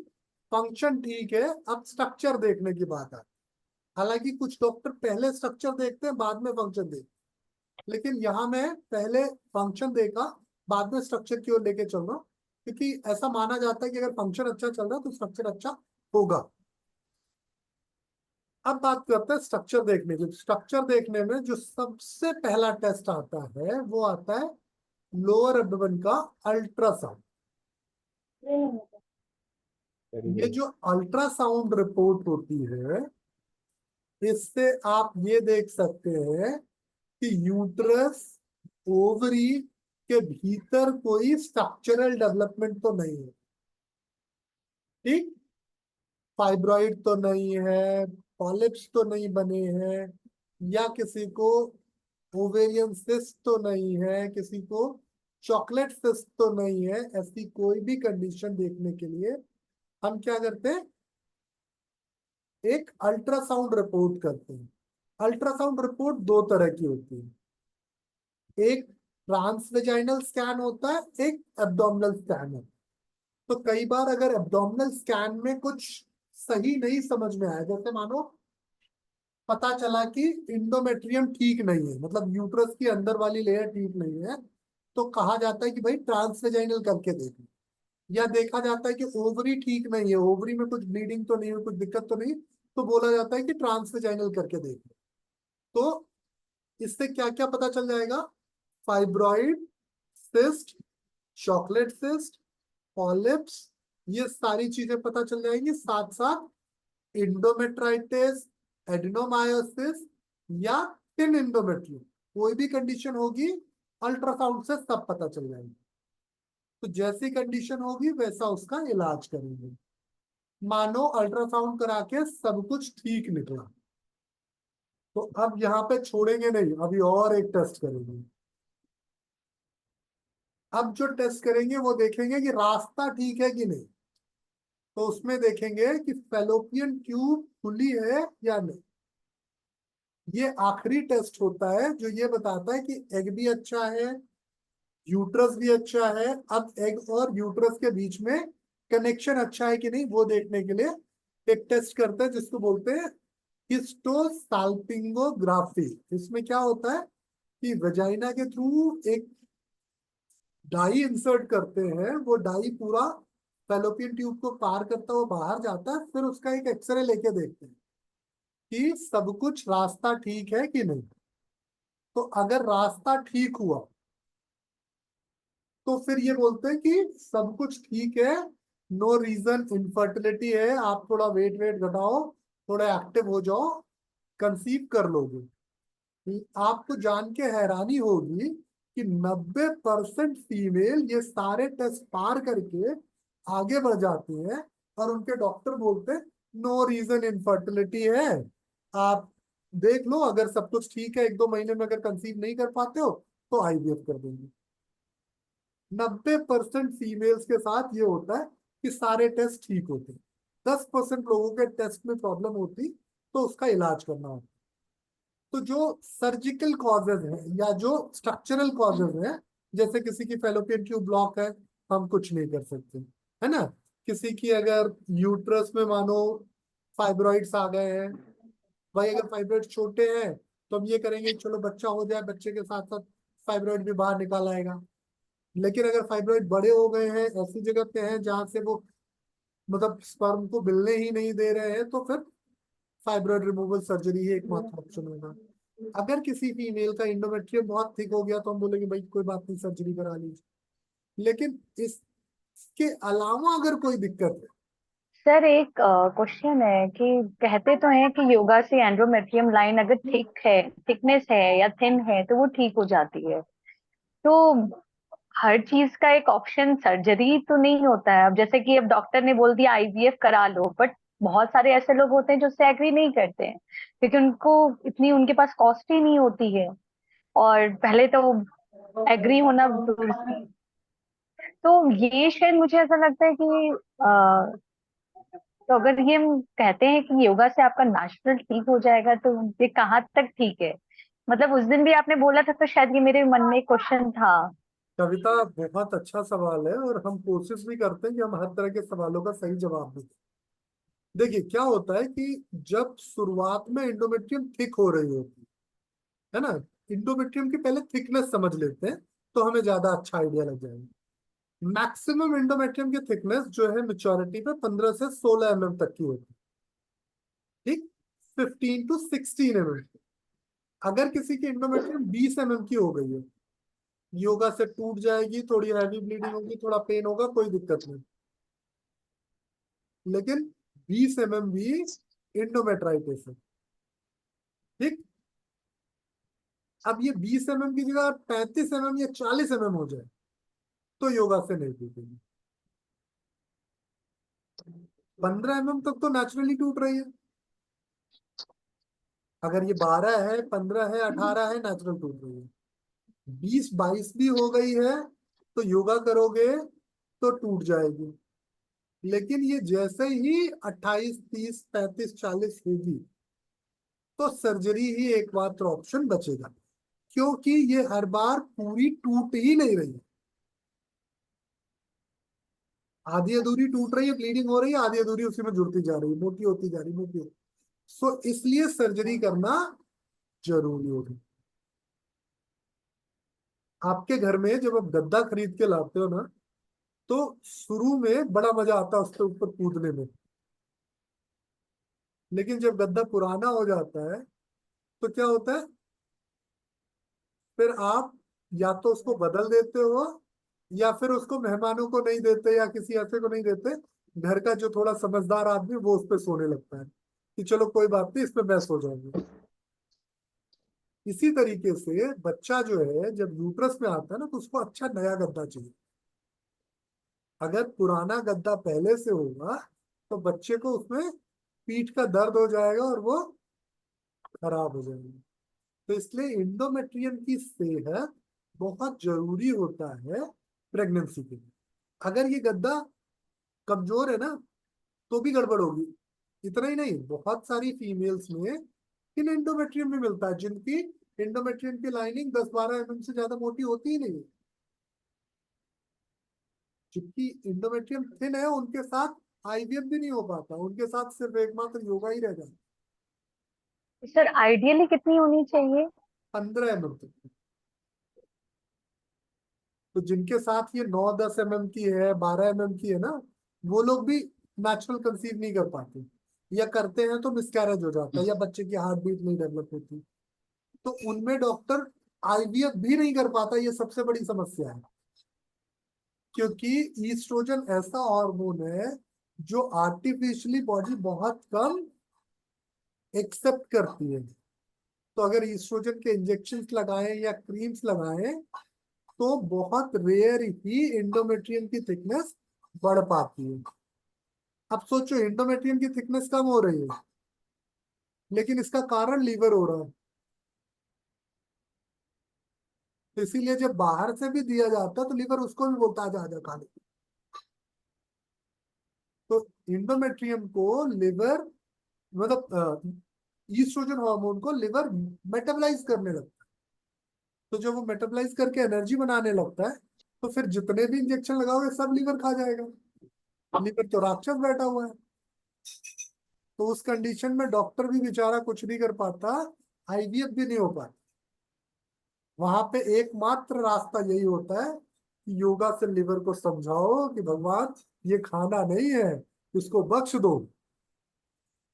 फंक्शन ठीक है, अब स्ट्रक्चर देखने की बात है। हालांकि कुछ डॉक्टर पहले स्ट्रक्चर देखते हैं बाद में फंक्शन देखते हैं, लेकिन यहाँ मैं पहले फंक्शन देखा बाद में स्ट्रक्चर की ओर लेके चल रहा हूँ, क्योंकि ऐसा माना जाता है कि अगर फंक्शन अच्छा चल रहा है तो स्ट्रक्चर अच्छा होगा। अब बात करते हैं स्ट्रक्चर देखने की। स्ट्रक्चर देखने में जो सबसे पहला टेस्ट आता है वो आता है लोअर एब्डोमेन का अल्ट्रासाउंड। ये जो अल्ट्रासाउंड रिपोर्ट होती है, इससे आप ये देख सकते हैं कि यूट्रस, ओवरी के भीतर कोई स्ट्रक्चरल डेवलपमेंट तो नहीं है। ठीक, फाइब्रॉइड तो नहीं है, पॉलिप्स तो नहीं बने हैं, या किसी को ओवेरियन सिस्ट तो नहीं है, किसी को चॉकलेट सिस्ट तो नहीं है। ऐसी कोई भी कंडीशन देखने के लिए हम क्या करते हैं, एक अल्ट्रासाउंड रिपोर्ट करते हैं। अल्ट्रासाउंड रिपोर्ट दो तरह की होती है, एक ट्रांसवेजाइनल स्कैन होता है, एक एब्डोमिनल स्कैन है। तो कई बार अगर एब्डोमिनल स्कैन में कुछ सही नहीं समझ में आया, जैसे मानो पता चला कि इंडोमेट्रियम ठीक नहीं है, मतलब यूट्रस की अंदर वाली लेयर ठीक नहीं है, तो कहा जाता है कि भाई ट्रांसवेजाइनल करके देखो। या देखा जाता है कि ओवरी ठीक नहीं है, ओवरी में कुछ ब्लीडिंग तो नहीं है, कुछ दिक्कत तो नहीं, तो बोला जाता है कि ट्रांसवेजाइनल करके देखो। तो इससे क्या क्या पता चल जाएगा, fibroid, cyst, chocolate cyst, polyps, ये सारी चीजें पता चल जाएंगी। साथ साथ इंडोमेट्राइटिस, एडिनोमायोसिस या थिन इंडोमेट्रियम, कोई भी कंडीशन होगी अल्ट्रासाउंड से सब पता चल जाएगी। तो जैसी कंडीशन होगी वैसा उसका इलाज करेंगे। मानो अल्ट्रासाउंड करा के सब कुछ ठीक निकला, तो अब यहाँ पे छोड़ेंगे नहीं, अभी और एक टेस्ट करेंगे। अब जो टेस्ट करेंगे वो देखेंगे कि रास्ता ठीक है कि नहीं। तो उसमें देखेंगे कि फैलोपियन ट्यूब खुली है या नहीं। ये आखिरी टेस्ट होता है जो ये बताता है कि एग भी अच्छा है, यूट्रस भी अच्छा है। अब एग और यूट्रस के बीच में कनेक्शन अच्छा है कि नहीं वो देखने के लिए एक टेस्ट करते हैं जिसको बोलते हैं हिस्टोसाल्पिंगोग्राफी। इसमें क्या होता है कि वजाइना के थ्रू एक डाई इंसर्ट करते हैं, वो डाई पूरा फैलोपियन ट्यूब को पार करता हुआ बाहर जाता है, फिर उसका एक एक्सरे लेके देखते हैं कि सब कुछ रास्ता ठीक है कि नहीं। तो अगर रास्ता ठीक हुआ तो फिर ये बोलते हैं कि सब कुछ ठीक है, नो रीजन इनफर्टिलिटी है, आप थोड़ा वेट वेट घटाओ, थोड़ा एक्टिव हो जाओ, कंसीव कर लोगे। आपको जान के हैरानी होगी कि 90% फीमेल ये सारे टेस्ट पार करके आगे बढ़ जाती हैं और उनके डॉक्टर बोलते हैं नो रीजन इनफर्टिलिटी है, आप देख लो, अगर सब कुछ ठीक है 1-2 महीने में अगर कंसीव नहीं कर पाते हो तो आईवीएफ कर देंगे। 90% फीमेल्स के साथ ये होता है कि सारे टेस्ट ठीक होते हैं। 10% लोगों के टेस्ट में प्रॉब्लम होती तो उसका इलाज करना होता। तो जो सर्जिकल कॉजेज हैं या जो स्ट्रक्चरल कॉजेज हैं, जैसे किसी की फेलोपियन ट्यूब ब्लॉक है, हम कुछ नहीं कर सकते, है ना। किसी की अगर यूट्रस में मानो फाइब्रॉइड्स आ गए हैं, भाई अगर फाइब्रॉइड छोटे हैं तो हम ये करेंगे चलो बच्चा हो जाए, बच्चे के साथ साथ फाइब्रॉइड भी बाहर निकाल आएगा। लेकिन अगर फाइब्रॉइड बड़े हो गए हैं, ऐसी जगह पे हैं जहां से वो मतलब स्पर्म को मिलने ही नहीं दे रहे हैं, तो फिर फाइब्रॉइड रिमूवल सर्जरी ही एकमात्र ऑप्शन होगा। अगर किसी फीमेल का इंडोमेट्रियम बहुत थिक हो गया तो हम बोलेंगे भाई कोई बात नहीं, सर्जरी करा लीजिए। लेकिन इसके अलावा अगर कोई दिक्कत है, सर एक क्वेश्चन है कि कहते तो हैं कि योगा से एंड्रोमेट्रियम लाइन अगर थिक है, थिकनेस है या थिन है तो वो ठीक हो जाती है। तो हर चीज का एक ऑप्शन सर्जरी तो नहीं होता है। अब जैसे कि अब डॉक्टर ने बोल दिया आईवीएफ करा लो, बट बहुत सारे ऐसे लोग होते हैं जो उससे एग्री नहीं करते हैं क्योंकि उनको इतनी उनके पास कॉस्ट ही नहीं होती है, और पहले तो एग्री होना दूर की। तो ये शायद मुझे ऐसा लगता है कि तो अगर ये हम कहते हैं कि योगा से आपका नेचुरल ठीक हो जाएगा तो ये कहाँ तक ठीक है? मतलब उस दिन भी आपने बोला था तो शायद ये मेरे मन में क्वेश्चन था। कविता बहुत अच्छा सवाल है और हम कोशिश भी करते हैं कि हम हर तरह के सवालों का सही जवाब दें। देखिए क्या होता है कि जब शुरुआत में इंडोमेट्रियम थिक हो रही होती है ना, इंडोमेट्रियम की पहले थिकनेस समझ लेते हैं तो हमें ज्यादा अच्छा आइडिया लग जाएगा। मैक्सिमम इंडोमेट्रियम की थिकनेस जो है मेच्योरिटी पे 15 से 16 mm तक की होती है। ठीक, 15 to 16 mm। अगर किसी की इंडोमेट्रियम 20 mm की हो गई है, योगा से टूट जाएगी, थोड़ी हैवी ब्लीडिंग होगी, थोड़ा पेन होगा, कोई दिक्कत नहीं। लेकिन 20 mm भी इंडोमेट्राइटिस है। ठीक। अब ये 20 mm की जगह 35 mm या 40 mm हो जाए तो योगा से नहीं टूटेगी। 15 mm तक तो नेचुरली टूट रही है। अगर ये 12 है, 15 है, 18 है, नेचुरल टूट रही है। 20-22 भी हो गई है तो योगा करोगे तो टूट जाएगी। लेकिन ये जैसे ही 28, 30, 35, 40 होगी तो सर्जरी ही एकमात्र ऑप्शन बचेगा, क्योंकि ये हर बार पूरी टूट ही नहीं रही है। आधी अधूरी टूट रही है, ब्लीडिंग हो रही है, आधी अधूरी उसी में जुड़ती जा रही है, मोटी होती जा रही है, मोटी होती। सो इसलिए सर्जरी करना जरूरी होगी। आपके घर में जब आप गद्दा खरीद के लाते हो ना, तो शुरू में बड़ा मजा आता है उसके ऊपर कूदने में। लेकिन जब गद्दा पुराना हो जाता है तो क्या होता है, फिर आप या तो उसको बदल देते हो, या फिर उसको मेहमानों को नहीं देते या किसी ऐसे को नहीं देते। घर का जो थोड़ा समझदार आदमी वो उस पर सोने लगता है कि चलो कोई बात नहीं, इसमें मैं सो जाऊंगी। इसी तरीके से बच्चा जो है जब यूट्रस में आता है ना, तो उसको अच्छा नया गद्दा चाहिए। अगर पुराना गद्दा पहले से होगा तो बच्चे को उसमें पीठ का दर्द हो जाएगा और वो खराब हो जाएगा। तो इसलिए इंडोमेट्रियम की सेहत बहुत जरूरी होता है प्रेगनेंसी के लिए। अगर ये गद्दा कमजोर है ना, तो भी गड़बड़ होगी। इतना ही नहीं, बहुत सारी फीमेल्स में इन इंडोमेट्रियम भी मिलता है जिनकी इंडोमेट्रियम की लाइनिंग 10-12 mm से ज्यादा मोटी होती ही नहीं है। जिनकी इंडोमेट्रियम थिन है उनके साथ आईवीएफ भी नहीं हो पाता, उनके साथ सिर्फ एकमात्र योगा ही रह जाता। सर आइडियली कितनी होनी चाहिए? 15 mm तक। तो जिनके साथ ये 9-10 mm की है, 12 mm की है ना, वो लोग भी नेचुरल कंसीव नहीं कर पाते, या करते हैं तो मिसकैरेज हो जाता है, या बच्चे की हार्ट बीट नहीं डेवलप होती। तो उनमें डॉक्टर आईवीएफ भी नहीं कर पाता, ये सबसे बड़ी समस्या है। क्योंकि ईस्ट्रोजन ऐसा हार्मोन है जो आर्टिफिशियली बॉडी बहुत कम एक्सेप्ट करती है। तो अगर ईस्ट्रोजन के इंजेक्शन लगाएं या क्रीम्स लगाएं तो बहुत रेयर ही इंडोमेट्रियम की थिकनेस बढ़ पाती है। अब सोचो, इंडोमेट्रियम की थिकनेस कम हो रही है लेकिन इसका कारण लीवर हो रहा है। तो इसीलिए जब बाहर से भी दिया जाता है तो लीवर उसको भी बोलता है जा जा खा ले। तो इंडोमेट्रियम को लिवर, मतलब ईस्ट्रोजन हार्मोन को लिवर मेटाबलाइज करने लगता है। तो जब वो मेटाबलाइज करके एनर्जी बनाने लगता है तो फिर जितने भी इंजेक्शन लगाओगे सब लीवर खा जाएगा। लीवर तो राक्षस बैठा हुआ है। तो उस कंडीशन में डॉक्टर भी बेचारा कुछ नहीं कर पाता, आईवीएफ भी नहीं हो पाता। वहां पे एकमात्र रास्ता यही होता है कि योगा से लिवर को समझाओ कि भगवान ये खाना नहीं है, इसको बख्श दो।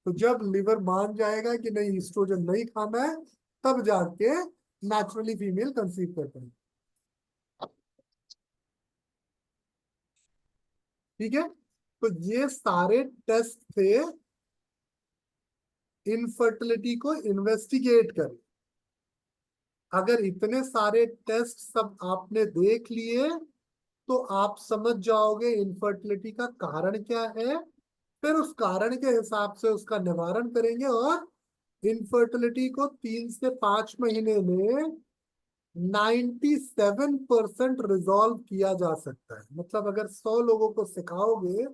तो जब लिवर मान जाएगा कि नहीं, ईस्ट्रोजन नहीं खाना है, तब जाके नेचुरली फीमेल कंसीव कर पाएगी। ठीक है। तो ये सारे टेस्ट थे इनफर्टिलिटी को इन्वेस्टिगेट कर। अगर इतने सारे टेस्ट सब आपने देख लिए तो आप समझ जाओगे इनफर्टिलिटी का कारण क्या है। फिर उस कारण के हिसाब से उसका निवारण करेंगे, और इनफर्टिलिटी को 3 से 5 महीने में 97% रिजॉल्व किया जा सकता है। मतलब अगर 100 लोगों को सिखाओगे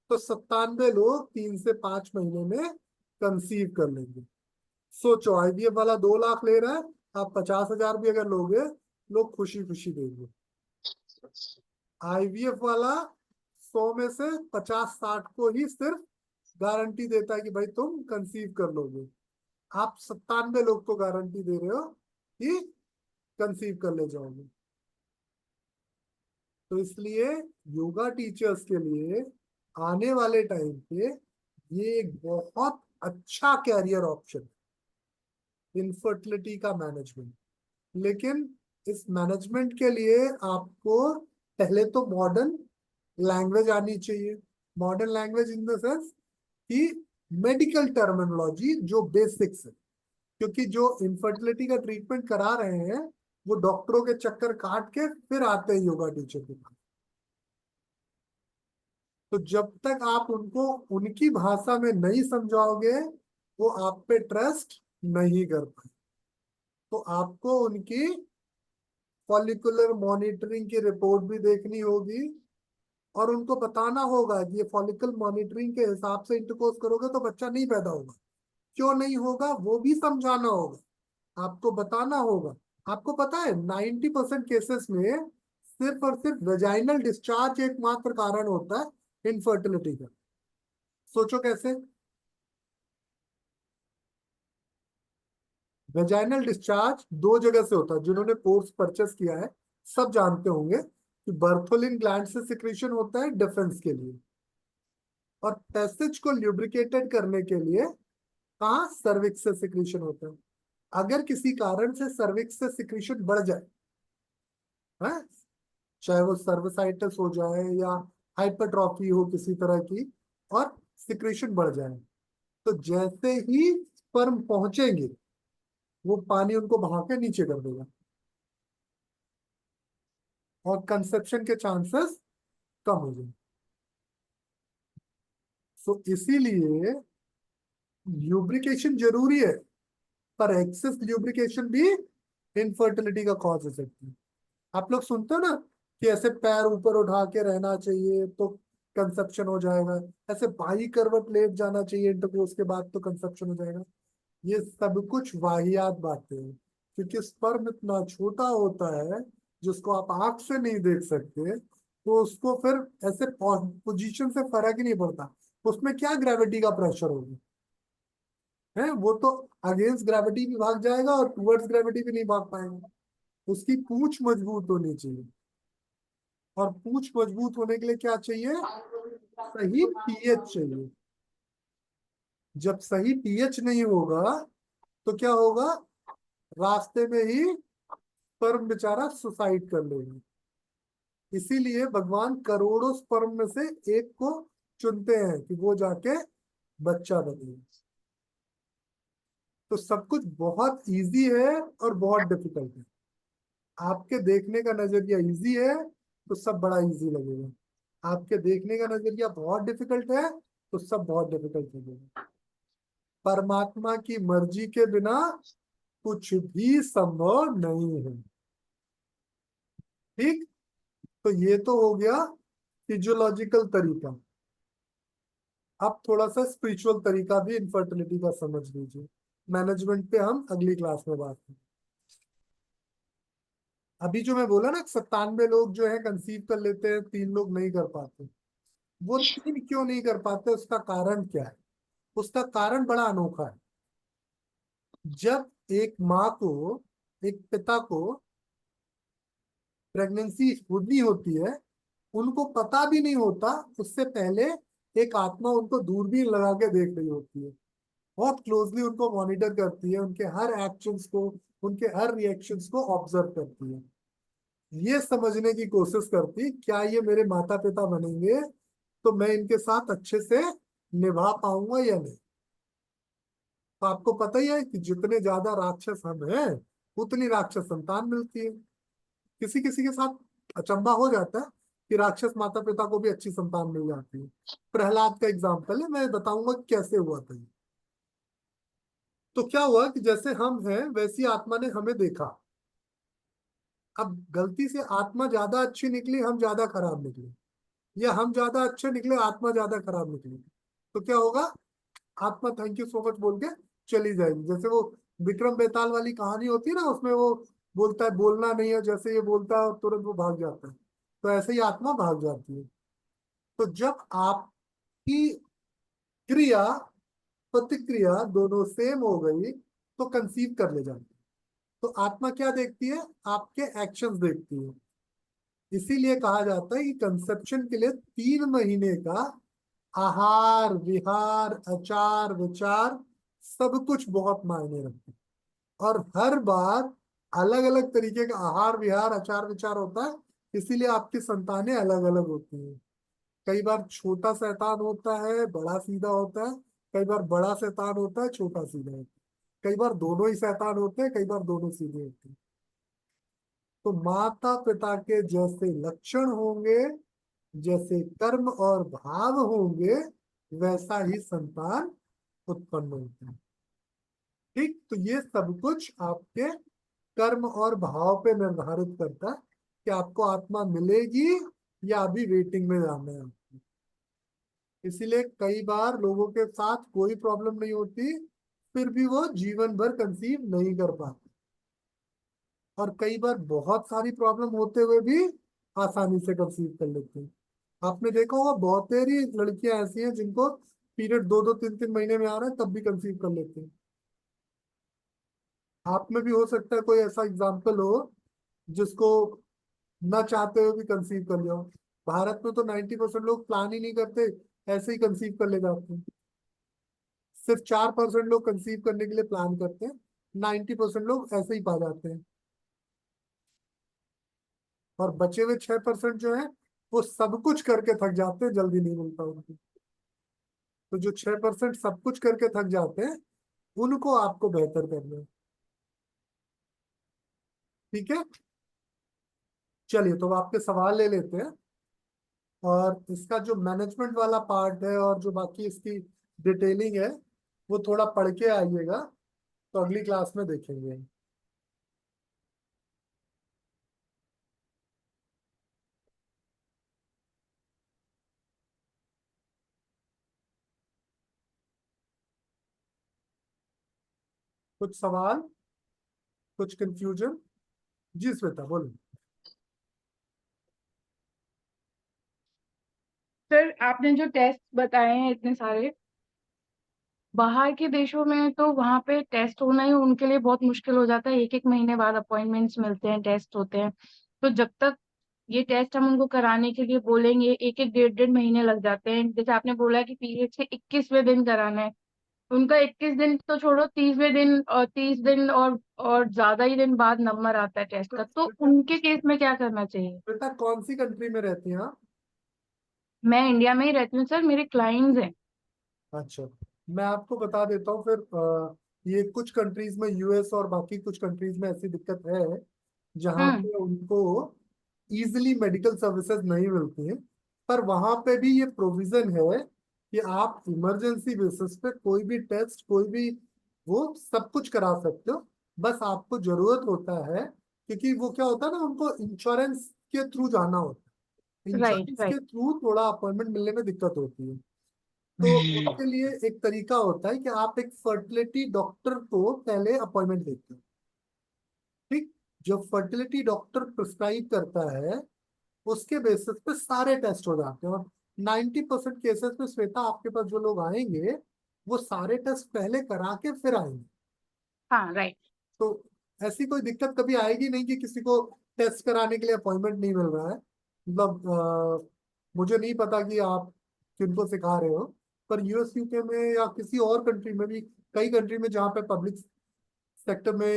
तो 97 लोग 3 से 5 महीने में कंसीव कर लेंगे। सोचो, आईवीएफ वाला 2 लाख ले रहा है, आप 50,000 भी अगर लोगे, लोग खुशी खुशी देंगे। आईवीएफ वाला 100 में से 50-60 को ही सिर्फ गारंटी देता है कि भाई तुम कंसीव कर लोगे। आप 97 लोग को गारंटी दे रहे हो कि कंसीव कर ले जाओगे। तो इसलिए योगा टीचर्स के लिए आने वाले टाइम पे ये एक बहुत अच्छा कैरियर ऑप्शन, इनफर्टिलिटी का मैनेजमेंट। लेकिन इस मैनेजमेंट के लिए आपको पहले तो मॉडर्न लैंग्वेज आनी चाहिए। Modern language in the sense कि मेडिकल टर्मिनोलॉजी जो बेसिक्स है, क्योंकि जो इनफर्टिलिटी का ट्रीटमेंट करा रहे हैं वो डॉक्टरों के चक्कर काट के फिर आते हैं योगा टीचर के पास। तो जब तक आप उनको उनकी भाषा में नहीं समझाओगे वो आप पे ट्रस्ट नहीं कर पाए। तो आपको उनकी फॉलिकुलर मॉनिटरिंग की रिपोर्ट भी देखनी होगी और उनको बताना होगा कि ये फॉलिकल मॉनिटरिंग के हिसाब से इंटरकोर्स करोगे तो बच्चा नहीं पैदा होगा, क्यों नहीं होगा वो भी समझाना होगा, आपको बताना होगा। आपको पता है 90% केसेस में सिर्फ और सिर्फ वेजाइनल डिस्चार्ज एकमात्र कारण होता है इनफर्टिलिटी का। सोचो कैसे। वेजाइनल डिस्चार्ज दो जगह से होता है, जिन्होंने कोर्स परचेस किया है सब जानते होंगे कि बर्थोलिन ग्लैंड से सिक्रीशन होता है डिफेंस के लिए, और पैसेज को ल्यूब्रिकेटेड करने के लिए कहाँ सर्विक्स से सिक्रीशन होता है। अगर किसी कारण से सर्विक्स से सिक्रीशन बढ़ जाए, है, चाहे वो सर्विसाइटिस हो जाए या हाइपरट्रॉफी हो किसी तरह की, और सिक्रीशन बढ़ जाए, तो जैसे ही स्पर्म पहुंचेंगे वो पानी उनको बहा के नीचे कर देगा और कंसेप्शन के चांसेस कम हो जाएंगे। सो इसीलिए ल्यूब्रिकेशन जरूरी है, पर एक्सेस ल्यूब्रिकेशन भी इनफर्टिलिटी का कॉज हो सकती है। आप लोग सुनते हो ना कि ऐसे पैर ऊपर उठा के रहना चाहिए तो कंसेप्शन हो जाएगा, ऐसे बाई करवट लेट जाना चाहिए इंटरकोर्स के बाद तो कंसेप्शन हो जाएगा। ये सब कुछ वाहियात बातें हैं, क्योंकि स्पर्म इतना छोटा होता है जिसको आप आंख से नहीं देख सकते, तो उसको फिर ऐसे पोजीशन से फर्क ही नहीं पड़ता उसमें क्या ग्रेविटी का प्रेशर होगा, है वो तो अगेंस्ट ग्रेविटी भी भाग जाएगा और टूवर्ड्स ग्रेविटी भी नहीं भाग पाएगा। उसकी पूंछ मजबूत होनी चाहिए, और पूंछ मजबूत होने के लिए क्या चाहिए, सही पीएच चाहिए। जब सही पीएच नहीं होगा तो क्या होगा, रास्ते में ही स्पर्म बेचारा सुसाइड कर लेगा। इसीलिए भगवान करोड़ों स्पर्म में से एक को चुनते हैं कि वो जाके बच्चा बने। तो सब कुछ बहुत इजी है और बहुत डिफिकल्ट है। आपके देखने का नजरिया इजी है तो सब बड़ा इजी लगेगा, आपके देखने का नजरिया बहुत डिफिकल्ट है तो सब बहुत डिफिकल्ट लगेगा। परमात्मा की मर्जी के बिना कुछ भी संभव नहीं है। ठीक, तो ये तो हो गया फिजियोलॉजिकल तरीका। अब थोड़ा सा स्पिरिचुअल तरीका भी इनफर्टिलिटी का समझ लीजिए। मैनेजमेंट पे हम अगली क्लास में बात करें। अभी जो मैं बोला ना 97 लोग जो है कंसीव कर लेते हैं, 3 लोग नहीं कर पाते। वो 3 क्यों नहीं कर पाते, उसका कारण क्या है? उसका कारण बड़ा अनोखा है। जब एक माँ को, एक पिता को प्रेगनेंसी होनी होती है, उनको पता भी नहीं होता, उससे पहले एक आत्मा उनको दूरबीन लगा के देख रही होती है, बहुत क्लोजली उनको मॉनिटर करती है, उनके हर एक्शंस को, उनके हर रिएक्शंस को ऑब्जर्व करती है। ये समझने की कोशिश करती क्या ये मेरे माता पिता बनेंगे तो मैं इनके साथ अच्छे से निभा पाऊंगा या नहीं। तो आपको पता ही है कि जितने ज्यादा राक्षस हम हैं उतनी राक्षस संतान मिलती है। किसी किसी के साथ अचंभा हो जाता है कि राक्षस माता पिता को भी अच्छी संतान मिल जाती है। प्रहलाद का एग्जाम्पल है, मैं बताऊंगा कि कैसे हुआ था ये। तो क्या हुआ कि जैसे हम हैं वैसी आत्मा ने हमें देखा। अब गलती से आत्मा ज्यादा अच्छी निकली, हम ज्यादा खराब निकले, या हम ज्यादा अच्छे निकले आत्मा ज्यादा खराब निकली, तो क्या होगा, आत्मा थैंक यू सो मच बोल के चली जाएगी। जैसे वो विक्रम बेताल वाली कहानी होती है ना, उसमें वो बोलता है बोलना नहीं है, जैसे ये बोलता है तुरंत वो भाग जाता है, तो ऐसे ही आत्मा भाग जाती है। तो जब आपकी क्रिया प्रतिक्रिया दोनों सेम हो गई तो कंसीव कर ले जाती है। तो आत्मा क्या देखती है, आपके एक्शंस देखती है। इसीलिए कहा जाता है कि कंसेप्शन के लिए 3 महीने का आहार विहार आचार विचार सब कुछ बहुत मायने रखते हैं। और हर बार अलग अलग तरीके का आहार विहार आचार विचार होता है, इसीलिए आपकी संतानें अलग अलग होती हैं। कई बार छोटा शैतान होता है बड़ा सीधा होता है, कई बार बड़ा शैतान होता है छोटा सीधा होता है, कई बार दोनों ही शैतान होते हैं, कई बार दोनों सीधे होते हैं। तो माता पिता के जैसे लक्षण होंगे, जैसे कर्म और भाव होंगे, वैसा ही संतान उत्पन्न होता है। ठीक, तो ये सब कुछ आपके कर्म और भाव पे निर्धारित करता है कि आपको आत्मा मिलेगी या अभी वेटिंग में जाना है। इसीलिए कई बार लोगों के साथ कोई प्रॉब्लम नहीं होती, फिर भी वो जीवन भर कंसीव नहीं कर पाते। और कई बार बहुत सारी प्रॉब्लम होते हुए भी आसानी से कंसीव कर लेते हैं। आपने देखा होगा बहुत सारी लड़कियां ऐसी हैं जिनको पीरियड 2-2 3-3 महीने में आ रहा है तब भी कंसीव कर लेते हैं। आप में भी हो सकता है कोई ऐसा एग्जाम्पल हो जिसको न चाहते हुए भी कंसीव कर लिया हो। भारत में तो 90% लोग प्लान ही नहीं करते, ऐसे ही कंसीव कर ले जाते हैं। सिर्फ 4% लोग कंसीव करने के लिए प्लान करते हैं, 90% लोग ऐसे ही पा जाते हैं। और बचे हुए 6% जो है वो सब कुछ करके थक जाते हैं, जल्दी नहीं मिलता उनको। तो जो 6% सब कुछ करके थक जाते हैं उनको आपको बेहतर करना है। ठीक है, चलिए तो अब आपके सवाल ले लेते हैं। और इसका जो मैनेजमेंट वाला पार्ट है और जो बाकी इसकी डिटेलिंग है वो थोड़ा पढ़ के आइएगा, तो अगली क्लास में देखेंगे। कुछ सवाल, कुछ कंफ्यूजन? जी श्वेता बोलो। सर आपने जो टेस्ट बताए हैं इतने सारे, बाहर के देशों में तो वहाँ पे टेस्ट होना ही उनके लिए बहुत मुश्किल हो जाता है। एक एक महीने बाद अपॉइंटमेंट्स मिलते हैं, टेस्ट होते हैं। तो जब तक ये टेस्ट हम उनको कराने के लिए बोलेंगे, एक एक 1.5-1.5 महीने लग जाते हैं। जैसे आपने बोला कि पीरियड के 21वें दिन कराना है, उनका 21 दिन तो छोड़ो, 30वें दिन और 30 दिन और ज्यादा ही दिन बाद नंबर आता है टेस्ट का। तो उनके केस में क्या करना चाहिए? बेटा कौन सी कंट्री में रहती हैं आप? मैं इंडिया में ही रहती हूँ सर, मेरे क्लाइंट्स हैं। अच्छा, मैं आपको बता देता हूँ फिर। ये कुछ कंट्रीज में यूएस और बाकी कुछ कंट्रीज में ऐसी दिक्कत है जहाँ हम्म। पे उनको इजीली मेडिकल सर्विसेज नहीं मिलती हैं। पर वहाँ पे भी ये प्रोविजन है कि आप इमरजेंसी बेसिस पे कोई भी टेस्ट कोई भी वो सब कुछ करा सकते हो। बस आपको जरूरत होता है, क्योंकि वो क्या होता है ना, उनको इंश्योरेंस के थ्रू जाना होता है। Right insurance right. के थ्रू थोड़ा अपॉइंटमेंट मिलने में दिक्कत होती है। तो उसके लिए एक तरीका होता है कि आप एक फर्टिलिटी डॉक्टर को पहले अपॉइंटमेंट देते हो। ठीक, जो फर्टिलिटी डॉक्टर प्रिस्क्राइब करता है उसके बेसिस पे सारे टेस्ट हो जाते हैं। और 90% केसेस में श्वेता आपके पास जो लोग आएंगे वो सारे टेस्ट पहले करा के फिर आएंगे। हाँ राइट। तो ऐसी कोई दिक्कत कभी आएगी नहीं कि किसी को टेस्ट कराने के लिए अपॉइंटमेंट नहीं मिल रहा है। मतलब मुझे नहीं पता कि आप किनको सिखा रहे हो, पर यूएस यूके में या किसी और कंट्री में भी, कई कंट्री में जहाँ पे पब्लिक सेक्टर में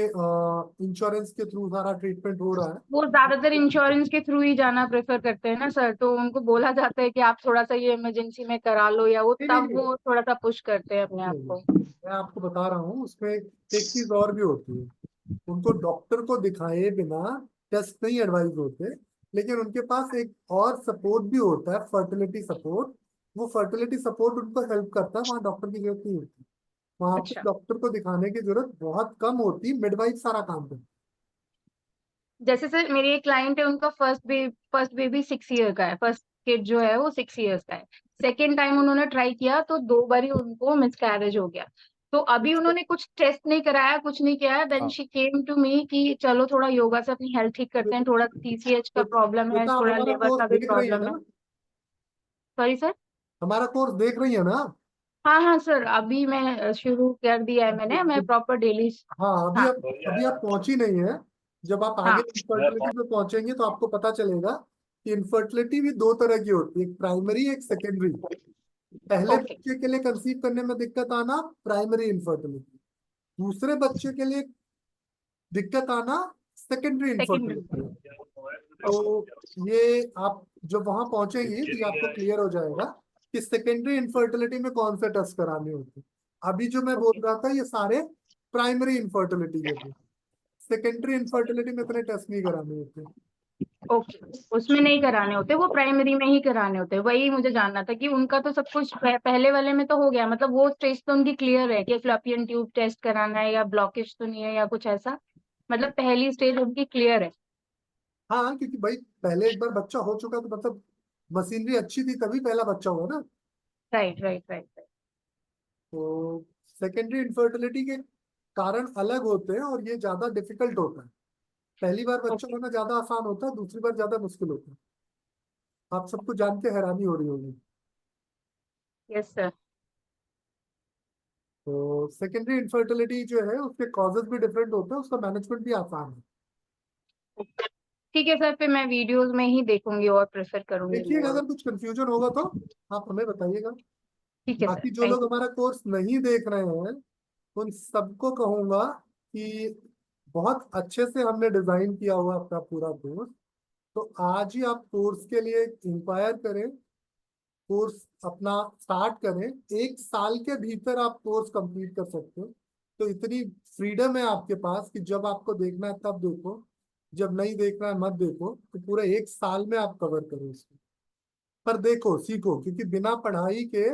इंश्योरेंस के थ्रू सारा ट्रीटमेंट हो रहा वो ज्यादातर इंश्योरेंस के थ्रू ही जाना प्रेफर करते हैं ना सर, तो उनको बोला जाता है कि आप थोड़ा सा ये इमरजेंसी में करा लो, या वो है। नहीं तब नहीं वो थोड़ा सा पुश करते हैं अपने आप नहीं, को। मैं आपको बता रहा हूँ उसमें एक चीज और भी होती है। उनको डॉक्टर को दिखाए बिना टेस्ट नहीं एडवाइज होते, लेकिन उनके पास एक और सपोर्ट भी होता है, फर्टिलिटी सपोर्ट। वो फर्टिलिटी सपोर्ट उनको हेल्प करता है, वहाँ डॉक्टर की जरूरत नहीं होती। वहाँ पे अच्छा। डॉक्टर को दिखाने की जरूरत बहुत कम होती, मिडवाइफ सारा काम करती जैसे सर मेरी एक क्लाइंट है, उनका फर्स्ट बेबी 6 ईयर का है, फर्स्ट किड जो है वो 6 ईयर्स का है। सेकेंड टाइम उन्होंने ट्राई किया तो 2 बार ही उनको मिसकैरेज हो गया। तो अभी है। उन्होंने कुछ टेस्ट नहीं कराया, कुछ नहीं किया, then she came to me कि चलो थोड़ा योगा से अपनी हेल्थ ठीक करते हैं, थोड़ा पीसीएच का प्रॉब्लम है, बेटा आप थोड़ा हमारा लिवर कोर्स का भी देख रही है प्रॉब्लम है। ना? Sorry sir. हमारा कोर्स देख रही है ना? हाँ हाँ सर, अभी मैं शुरू कर दिया है मैंने, मैं प्रॉपर डेली। हाँ, हाँ अभी आप पहुंची नहीं है। जब आप आगे हाँ। इनफर्टिलिटी पे पहुंचेंगे तो आपको पता चलेगा कि इनफर्टिलिटी भी दो तरह की होती है, एक प्राइमरी एक सेकेंडरी। पहले ओके। बच्चे के लिए कंसीव करने में दिक्कत आना प्राइमरी इनफर्टिलिटी, दूसरे बच्चे के लिए दिक्कत आना सेकेंडरी सेकेंडरी। इनफर्टिलिटी। तो ये आप जब वहां पहुंचेंगी तो ये आपको क्लियर हो जाएगा कि सेकेंडरी इनफर्टिलिटी में कौन से टेस्ट कराने होते हैं। अभी जो मैं बोल ओके। रहा था ये सारे प्राइमरी इनफर्टिलिटी के थे, सेकेंडरी इनफर्टिलिटी में इतने टेस्ट नहीं कराने होते। ओके, उसमें नहीं कराने होते, वो प्राइमरी में ही कराने होते हैं। वही मुझे जानना था कि उनका तो सब कुछ पहले वाले में तो हो गया, मतलब वो स्टेज तो उनकी क्लियर है कि फ्लैपियन ट्यूब टेस्ट कराना है या ब्लॉकेज तो नहीं है या कुछ ऐसा, मतलब पहली स्टेज उनकी क्लियर है। हाँ, क्योंकि भाई पहले एक बार बच्चा हो चुका तो मतलब मशीनरी अच्छी थी तभी पहला बच्चा हुआ ना। Right right right. तो सेकेंडरी इनफर्टिलिटी के कारण अलग होते हैं और ये ज्यादा डिफिकल्ट होता है। पहली बार बच्चा ओके। होना ज्यादा आसान होता है, दूसरी बार ज्यादा मुश्किल होता है। आप सबको जान के हैरानी हो रही होगी। Yes sir. तो सेकेंडरी इनफर्टिलिटी जो है उसके कॉजेज भी डिफरेंट होते हैं, उसका मैनेजमेंट भी आसान है। ठीक है सर, फिर मैं वीडियोस में ही देखूंगी और प्रेफर करूंगी देखिएगा, मोर। अगर कुछ कंफ्यूजन होगा तो आप हमें बताइएगा। ठीक है सर, बाकी जो थैंक लोग यू। हमारा कोर्स नहीं देख रहे हैं उन सबको कहूंगा कि बहुत अच्छे से हमने डिजाइन किया हुआ अपना पूरा कोर्स। तो आज ही आप कोर्स के लिए इंक्वायर करें, कोर्स अपना स्टार्ट करें। एक साल के भीतर आप कोर्स कंप्लीट कर सकते हो। तो इतनी फ्रीडम है आपके पास कि जब आपको देखना है तब देखो, जब नहीं देखना है मत देखो। तो पूरे एक साल में आप कवर करो इसको। पर देखो सीखो, क्योंकि बिना पढ़ाई के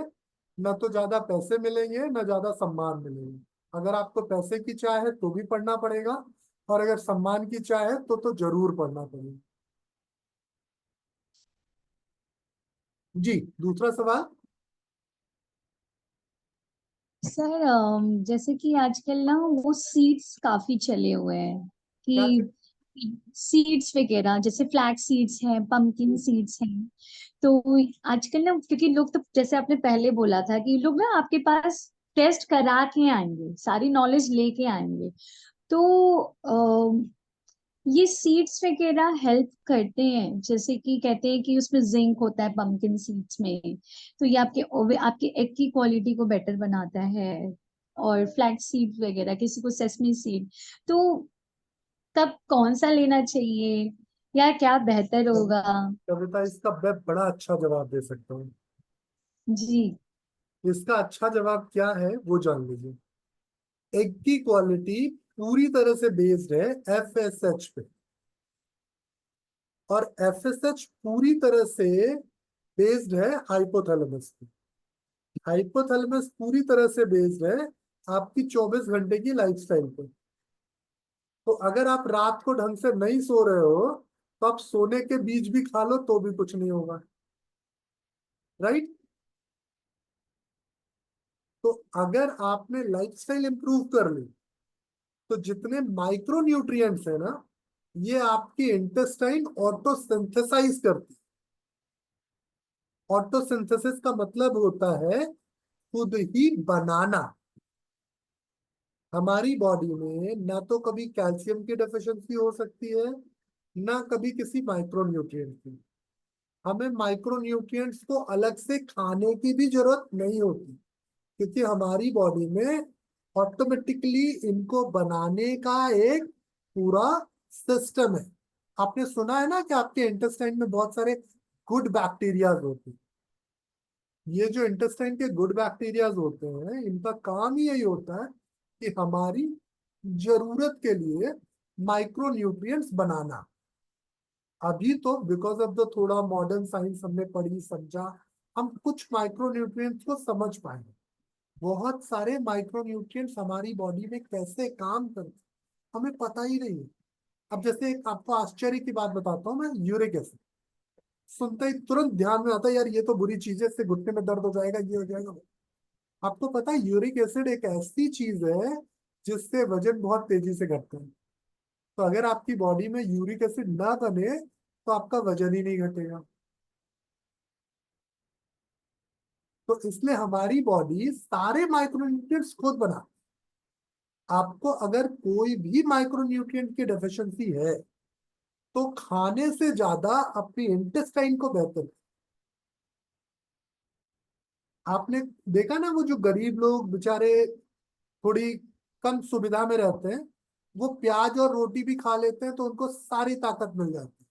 न तो ज्यादा पैसे मिलेंगे न ज्यादा सम्मान मिलेंगे। अगर आपको पैसे की चाह है तो भी पढ़ना पड़ेगा, और अगर सम्मान की चाह है तो जरूर पढ़ना पड़ेगा। जी, दूसरा सवाल। सर जैसे कि आजकल ना वो सीड्स काफी चले हुए हैं क्या कि सीड्स वगैरह, जैसे फ्लैक्स सीड्स हैं, पंपकिन सीड्स हैं। तो आजकल ना, क्योंकि लोग तो जैसे आपने पहले बोला था कि लोग ना आपके पास टेस्ट करा के आएंगे, सारी नॉलेज लेके आएंगे। तो ये सीड्स वगैरह हेल्प करते हैं, जैसे कि कहते हैं कि उसमें जिंक होता है पंपकिन सीड्स में, तो ये आपके एग की क्वालिटी को बेटर बनाता है। और फ्लैक्स सीड वगैरह, किसी को सेसमी सीड, तो तब कौन सा लेना चाहिए या क्या बेहतर होगा? कविता, इसका मैं बड़ा अच्छा जवाब दे सकता हूँ। जी। इसका अच्छा जवाब क्या है वो जान लीजिए। एग की क्वालिटी पूरी तरह से बेस्ड है एफएसएच पे, और एफएसएच पूरी तरह से बेस्ड है हाइपोथैलेमस पे। हाइपोथैलेमस पूरी तरह से बेस्ड है आपकी 24 घंटे की लाइफस्टाइल पे। तो अगर आप रात को ढंग से नहीं सो रहे हो तो आप सोने के बीज भी खा लो तो भी कुछ नहीं होगा, राइट। तो अगर आपने लाइफस्टाइल इंप्रूव कर ली तो जितने माइक्रो न्यूट्रिएंट्स है ना, ये आपकी इंटेस्टाइन ऑटोसिंथेसाइज करती। ऑटोसिंथेसिस का मतलब होता है खुद ही बनाना। हमारी बॉडी में ना तो कभी कैल्शियम की डेफिशिएंसी हो सकती है, ना कभी किसी माइक्रो न्यूट्रिएंट की। हमें माइक्रो न्यूट्रिएंट्स को अलग से खाने की भी जरूरत नहीं होती, क्योंकि हमारी बॉडी में ऑटोमेटिकली इनको बनाने का एक पूरा सिस्टम है। आपने सुना है ना कि आपके इंटेस्टाइन में बहुत सारे गुड बैक्टीरियाज होते हैं। ये जो इंटेस्टाइन के गुड बैक्टीरियाज होते हैं इनका काम ही यही होता है कि हमारी जरूरत के लिए माइक्रो न्यूट्रिएंट्स बनाना। अभी तो बिकॉज ऑफ द थोड़ा मॉडर्न साइंस हमने पढ़ी समझा, हम कुछ माइक्रो न्यूट्रिएंट्स को समझ पाए। बहुत सारे माइक्रो न्यूट्रिएंट्स हमारी बॉडी में कैसे काम करते हैं हमें पता ही नहीं है। अब जैसे एक आपको आश्चर्य की बात बताता हूँ मैं, यूरिक एसिड सुनते ही तुरंत ध्यान में आता है यार ये तो बुरी चीज है, इससे घुटने में दर्द हो जाएगा, ये हो जाएगा। आपको पता है यूरिक एसिड एक ऐसी चीज है जिससे वजन बहुत तेजी से घटता है। तो अगर आपकी बॉडी में यूरिक एसिड ना बने तो आपका वजन ही नहीं घटेगा। तो इसलिए हमारी बॉडी सारे माइक्रोन्यूट्रिएंट्स खुद बना। आपको अगर कोई भी माइक्रोन्यूट्रिएंट की डेफिशिएंसी है तो खाने से ज्यादा अपनी इंटेस्टाइन को बेहतर आपने देखा ना वो जो गरीब लोग बेचारे थोड़ी कम सुविधा में रहते हैं, वो प्याज और रोटी भी खा लेते हैं तो उनको सारी ताकत मिल जाती है।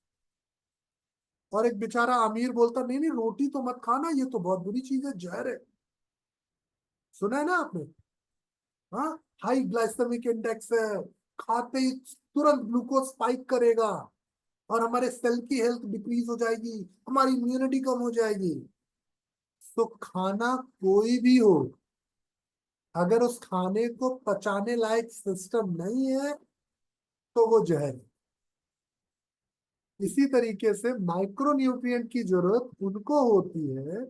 और एक बेचारा अमीर बोलता नहीं नहीं रोटी तो मत खाना, ये तो बहुत बुरी चीज है, जहर है। सुना है ना आपने? हाँ, हाई ग्लाइसेमिक इंडेक्स है, खाते ही तुरंत ग्लूकोज स्पाइक करेगा और हमारे सेल की हेल्थ डिक्रीज हो जाएगी, हमारी इम्यूनिटी कम हो जाएगी। तो खाना कोई भी हो, अगर उस खाने को पचाने लायक सिस्टम नहीं है तो वो जहर है। इसी तरीके से माइक्रोन्यूट्रिएंट की जरूरत उनको होती है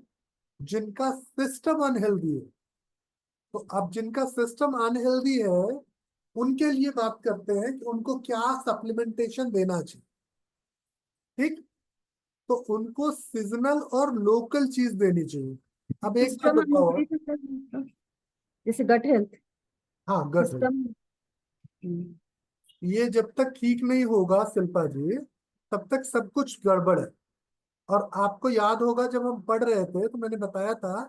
जिनका सिस्टम अनहेल्दी है। तो अब जिनका सिस्टम अनहेल्दी है उनके लिए बात करते हैं कि उनको क्या सप्लीमेंटेशन देना चाहिए। ठीक, तो उनको सीजनल और लोकल चीज देनी चाहिए। अब एक बात सिस्टम बताओ। जैसे गट हेल्थ हाँ, गट हेल्थ। सिस्टम। ये जब तक ठीक नहीं होगा शिल्पा जी, तब तक सब कुछ गड़बड़ है। और आपको याद होगा जब हम पढ़ रहे थे तो मैंने बताया था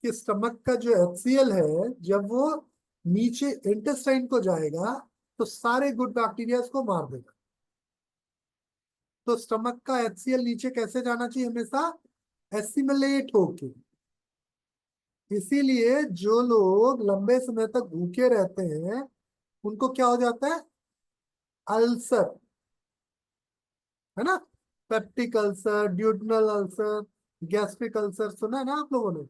कि स्टमक का जो HCl है, जब वो नीचे इंटेस्टाइन को जाएगा तो सारे गुड बैक्टीरिया को मार देगा। तो स्टमक का HCl नीचे कैसे जाना चाहिए? हमेशा एसिमिलेट होके। इसीलिए जो लोग लंबे समय तक भूखे रहते हैं उनको क्या हो जाता है? अल्सर, है ना? Peptic ulcer, duodenal ulcer, gastric ulcer, सुना है ना आप लोगों ने?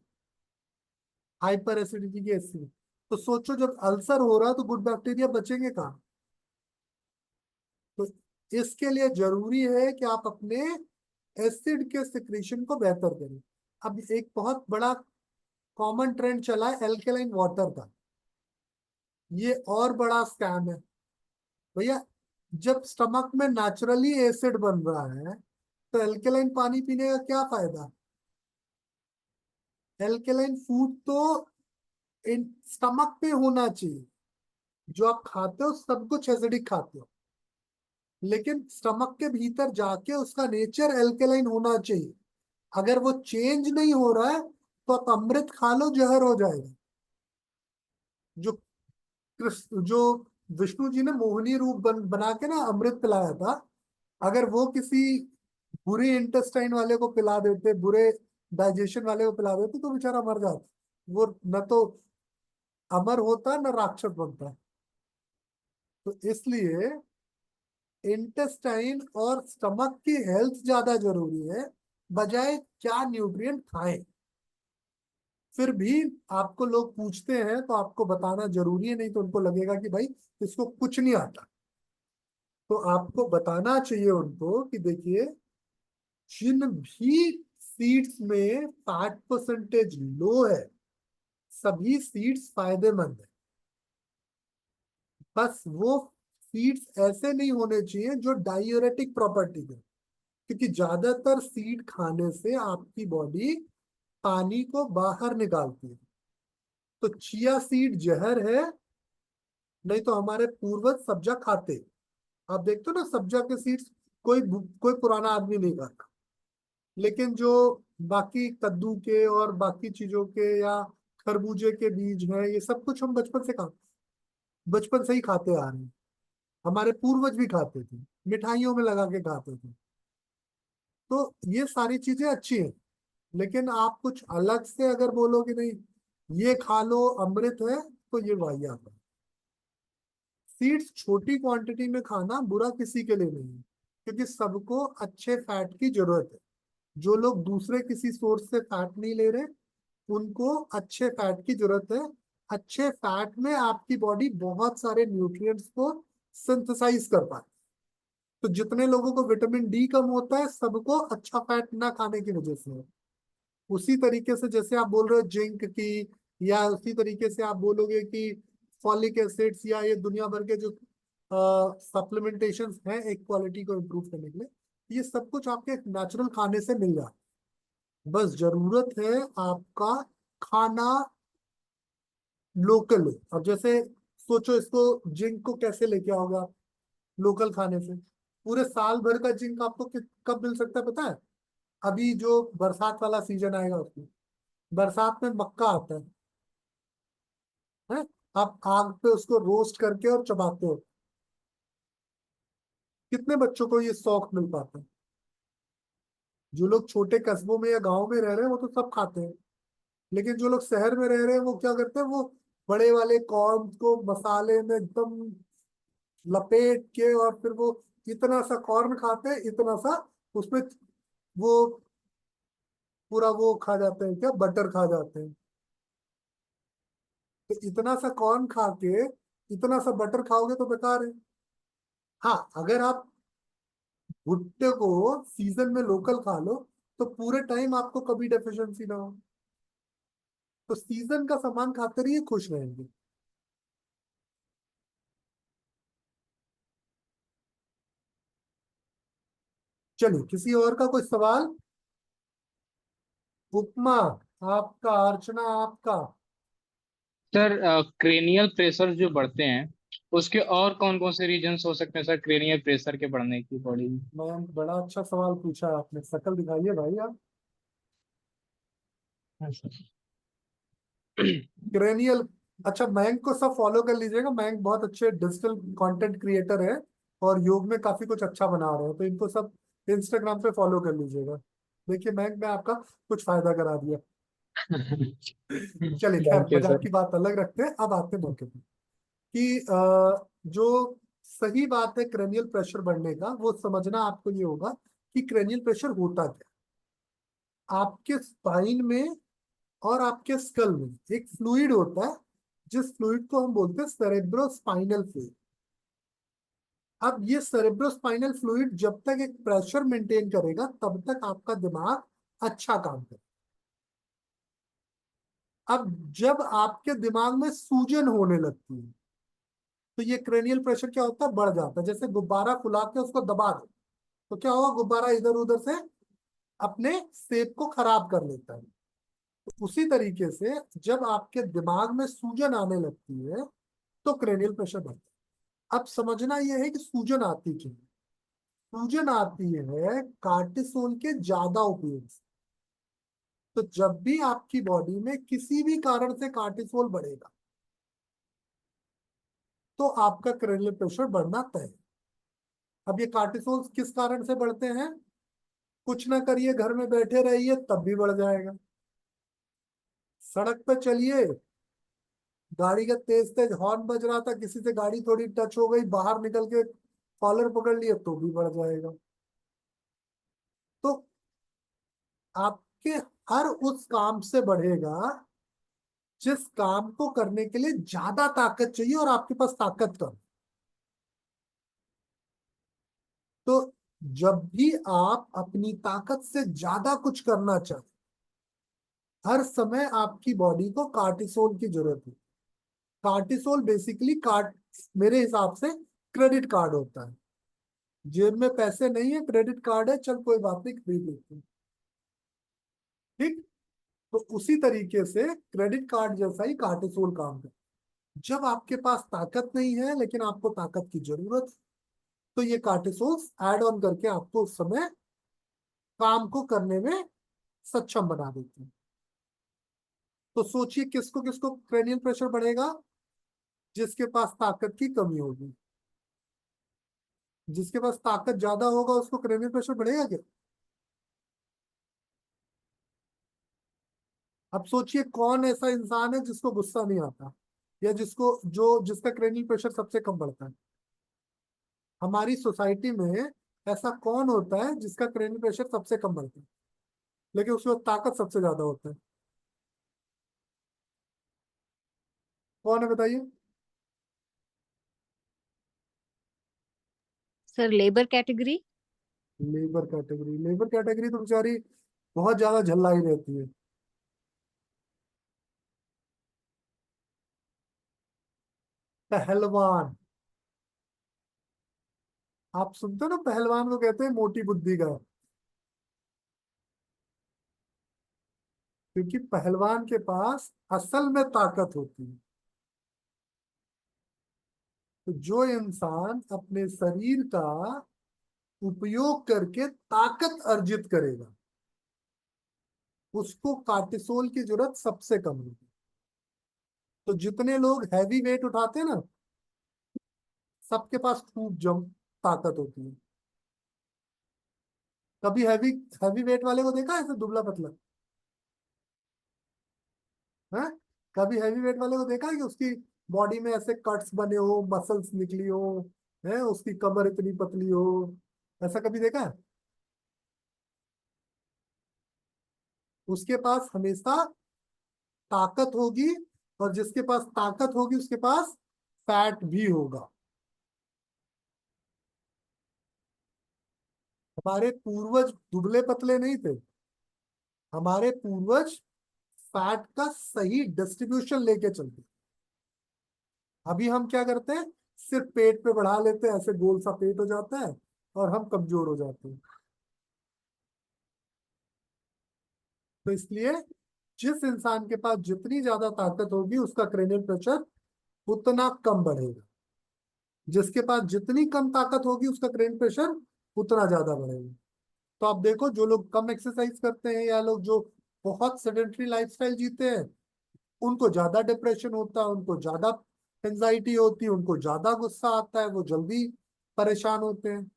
हाइपर एसिडिटी की एसिड। तो सोचो जब अल्सर हो रहा है तो गुड बैक्टीरिया बचेंगे कहाँ? तो इसके लिए जरूरी है कि आप अपने एसिड के सिक्रीशन को बेहतर करें। अब एक बहुत बड़ा कॉमन ट्रेंड चला है एल्केलाइन वाटर का। ये और बड़ा स्कैम है भैया। जब स्टमक में नेचुरली एसिड बन रहा है तो एल्केलाइन पानी पीने का क्या फायदा? एल्केलाइन फूड तो इन स्टमक पे होना चाहिए। जो आप खाते हो सब कुछ एसिडिक खाते हो, लेकिन स्टमक के भीतर जाके उसका नेचर एल्केलाइन होना चाहिए। अगर वो चेंज नहीं हो रहा है तो आप अमृत खा लो, जहर हो जाएगा। जो जो विष्णु जी ने मोहिनी रूप बना के ना अमृत पिलाया था, अगर वो किसी बुरे इंटेस्टाइन वाले को पिला देते, बुरे डाइजेशन वाले को पिला देते, तो बेचारा मर जाता। वो न तो अमर होता न राक्षस बनता। तो इसलिए इंटेस्टाइन और स्टमक की हेल्थ ज्यादा जरूरी है बजाय क्या न्यूट्रिएंट खाएं। फिर भी आपको लोग पूछते हैं तो आपको बताना जरूरी है, नहीं तो उनको लगेगा कि भाई इसको कुछ नहीं आता। तो आपको बताना चाहिए उनको कि देखिए, जिन भी सीड्स में फैट परसेंटेज लो है सभी सीड्स फायदेमंद है। बस वो सीड्स ऐसे नहीं होने चाहिए जो डायूरेटिक प्रॉपर्टी के, क्योंकि ज्यादातर सीड खाने से आपकी बॉडी पानी को बाहर निकालती है। तो चिया सीड जहर है, नहीं तो हमारे पूर्वज सब्जा खाते। आप देखते हो ना सब्जा के सीड्स कोई पुराना आदमी नहीं खाता। लेकिन जो बाकी कद्दू के और बाकी चीजों के या खरबूजे के बीज हैं, ये सब कुछ हम बचपन से ही खाते आ रहे हैं। हमारे पूर्वज भी खाते थे, मिठाइयों में लगा के खाते थे। तो ये सारी चीजें अच्छी हैं, लेकिन आप कुछ अलग से अगर बोलो कि नहीं ये खा लो अमृत है, तो ये वाहियात है। सीड्स छोटी क्वांटिटी में खाना बुरा किसी के लिए नहीं है, क्योंकि सबको अच्छे फैट की जरूरत है। जो लोग दूसरे किसी सोर्स से फैट नहीं ले रहे उनको अच्छे फैट की जरूरत है। अच्छे फैट में आपकी बॉडी बहुत सारे न्यूट्रिएंट्स को सिंथेसाइज कर पाती है। तो जितने लोगों को विटामिन डी कम होता है सबको अच्छा फैट ना खाने की वजह से है। उसी तरीके से जैसे आप बोल रहे हो जिंक की, या उसी तरीके से आप बोलोगे कि फॉलिक एसिड्स या ये दुनिया भर के जो सप्लीमेंटेशन हैं एक क्वालिटी को इम्प्रूव करने के लिए, ये सब कुछ आपके नेचुरल खाने से मिल जाता है। बस जरूरत है आपका खाना लोकल हो। अब जैसे सोचो इसको जिंक को कैसे लेके आओगे आप लोकल खाने से? पूरे साल भर का जिंक आपको कब मिल सकता है पता है? अभी जो बरसात वाला सीजन आएगा उसमें। बरसात में मक्का आता है? आप आग पे उसको रोस्ट करके और चबाते हो। कितने बच्चों को ये शौक मिल पाता है? जो लोग छोटे कस्बों में या गांव में रह रहे हैं वो तो सब खाते हैं, लेकिन जो लोग शहर में रह रहे हैं वो क्या करते हैं, वो बड़े वाले कॉर्न को मसाले में एकदम लपेट के और फिर वो इतना सा कॉर्न खाते हैं, इतना सा उसमें वो पूरा वो खा जाते हैं, क्या बटर खा जाते हैं। तो इतना सा कॉर्न खा के इतना सा बटर खाओगे तो बेकार है। हाँ, अगर आप भुट्टे को सीजन में लोकल खा लो तो पूरे टाइम आपको कभी डेफिशिएंसी ना हो। तो सीजन का सामान खाते रहिए, खुश रहेंगे। चलिए, किसी और का कोई सवाल? उपमा आपका, अर्चना आपका। सर क्रेनियल प्रेशर जो बढ़ते हैं उसके और कौन कौन से रीजंस हो सकते हैं सर, क्रेनियल प्रेशर के बढ़ने की बॉडी में? मैं बड़ा अच्छा सवाल पूछा है आपने, शक्ल दिखाइए भाई आप। हाँ सर। क्रेनियल। अच्छा, मयंक को सब फॉलो कर लीजिएगा, मयंक बहुत अच्छे डिजिटल कंटेंट क्रिएटर है और योग में काफी कुछ अच्छा बना रहे हैं, तो इनको सब इंस्टाग्राम पे फॉलो कर लीजिएगा। देखिए मयंक, मैं आपका कुछ फायदा करा दिया। चलिए खैर, थैंक यू मजाक सर। की बात अलग रखते हैं, अब आते हैं मौके पे कि जो सही बात है क्रेनियल प्रेशर बढ़ने का, वो समझना आपको ये होगा कि क्रेनियल प्रेशर होता क्या है। आपके स्पाइन में और आपके स्कल में एक फ्लूइड होता है, जिस फ्लूइड को हम बोलते हैं सेरेब्रोस्पाइनल फ्लूइड। अब ये सेरेब्रोस्पाइनल फ्लूइड जब तक एक प्रेशर मेंटेन करेगा तब तक आपका दिमाग अच्छा काम करेगा। अब जब आपके दिमाग में सूजन होने लगती है तो ये क्रेनियल प्रेशर क्या होता है, बढ़ जाता है। जैसे गुब्बारा फुला के उसको दबा दो तो क्या होगा, गुब्बारा इधर उधर से अपने शेप को खराब कर लेता है। तो उसी तरीके से जब आपके दिमाग में सूजन आने लगती है तो क्रेनियल प्रेशर बढ़ता है। अब समझना यह है कि सूजन आती क्यों है? सूजन आती है कार्टिसोल के ज्यादा उपयोग से। तो जब भी आपकी बॉडी में किसी भी कारण से कार्टिसोल बढ़ेगा तो आपका क्रेनियल प्रेशर बढ़ना तय है। अब ये कार्टिसोल किस कारण से बढ़ते हैं? कुछ ना करिए, घर में बैठे रहिए, तब भी बढ़ जाएगा। सड़क पे चलिए, गाड़ी का तेज तेज हॉर्न बज रहा था, किसी से गाड़ी थोड़ी टच हो गई, बाहर निकल के कॉलर पकड़ लिए तो भी बढ़ जाएगा। तो आपके हर उस काम से बढ़ेगा जिस काम को करने के लिए ज्यादा ताकत चाहिए और आपके पास ताकत कम। तो जब भी आप अपनी ताकत से ज्यादा कुछ करना चाहें, हर समय आपकी बॉडी को कार्टिसोल की जरूरत है। कार्टिसोल बेसिकली कार्ड, मेरे हिसाब से क्रेडिट कार्ड होता है। जेब में पैसे नहीं है, क्रेडिट कार्ड है, चल कोई बात नहीं, खरीद लेते हैं। ठीक। तो उसी तरीके से क्रेडिट कार्ड जैसा ही कार्टिसोल काम करता है। जब आपके पास ताकत नहीं है लेकिन आपको ताकत की जरूरत है, तो ये कार्टिसोल्स ऐड ऑन करके आपको उस समय काम को करने में सक्षम बना देते हैं। तो सोचिए किसको किसको क्रेनियल प्रेशर बढ़ेगा? जिसके पास ताकत की कमी होगी। जिसके पास ताकत ज्यादा होगा उसको क्रेनियल प्रेशर बढ़ेगा क्या? अब सोचिए कौन ऐसा इंसान है जिसको गुस्सा नहीं आता, या जिसका क्रेनियल प्रेशर सबसे कम बढ़ता है। हमारी सोसाइटी में ऐसा कौन होता है जिसका क्रेनियल प्रेशर सबसे कम बढ़ता है लेकिन उसमें ताकत सबसे ज्यादा होता है? कौन है बताइए? Sir labour category. Labour category. Labour category तो बेचारी बहुत ज्यादा झल्लाई रहती है। पहलवान। आप सुनते हो ना, पहलवान को कहते हैं मोटी बुद्धि का, क्योंकि पहलवान के पास असल में ताकत होती है। तो जो इंसान अपने शरीर का उपयोग करके ताकत अर्जित करेगा उसको कार्टिसोल की जरूरत सबसे कम होती है। तो जितने लोग हैवी वेट उठाते हैं ना, सबके पास खूब जम ताकत होती है। कभी हैवी हैवी वेट वाले को देखा है ऐसे दुबला पतला? है? कभी हैवी वेट वाले को देखा है कि उसकी बॉडी में ऐसे कट्स बने हो, मसल्स निकली हो, है उसकी कमर इतनी पतली हो? ऐसा कभी देखा है? उसके पास हमेशा ताकत होगी, और जिसके पास ताकत होगी उसके पास फैट भी होगा। हमारे पूर्वज दुबले पतले नहीं थे, हमारे पूर्वज फैट का सही डिस्ट्रीब्यूशन लेके चलते। अभी हम क्या करते हैं, सिर्फ पेट पे बढ़ा लेते हैं, ऐसे गोल सा पेट हो जाता है और हम कमजोर हो जाते हैं। तो इसलिए जिस इंसान के पास जितनी ज्यादा ताकत होगी उसका क्रेनियल प्रेशर उतना कम बढ़ेगा, जिसके पास जितनी कम ताकत होगी उसका क्रेनियल प्रेशर उतना ज्यादा बढ़ेगा। तो आप देखो, जो लोग कम एक्सरसाइज करते हैं या लोग जो बहुत सेडेंटरी लाइफस्टाइल जीते हैं, उनको ज्यादा डिप्रेशन होता है, उनको ज्यादा एंजाइटी होती है, उनको ज्यादा गुस्सा आता है, वो जल्दी परेशान होते हैं।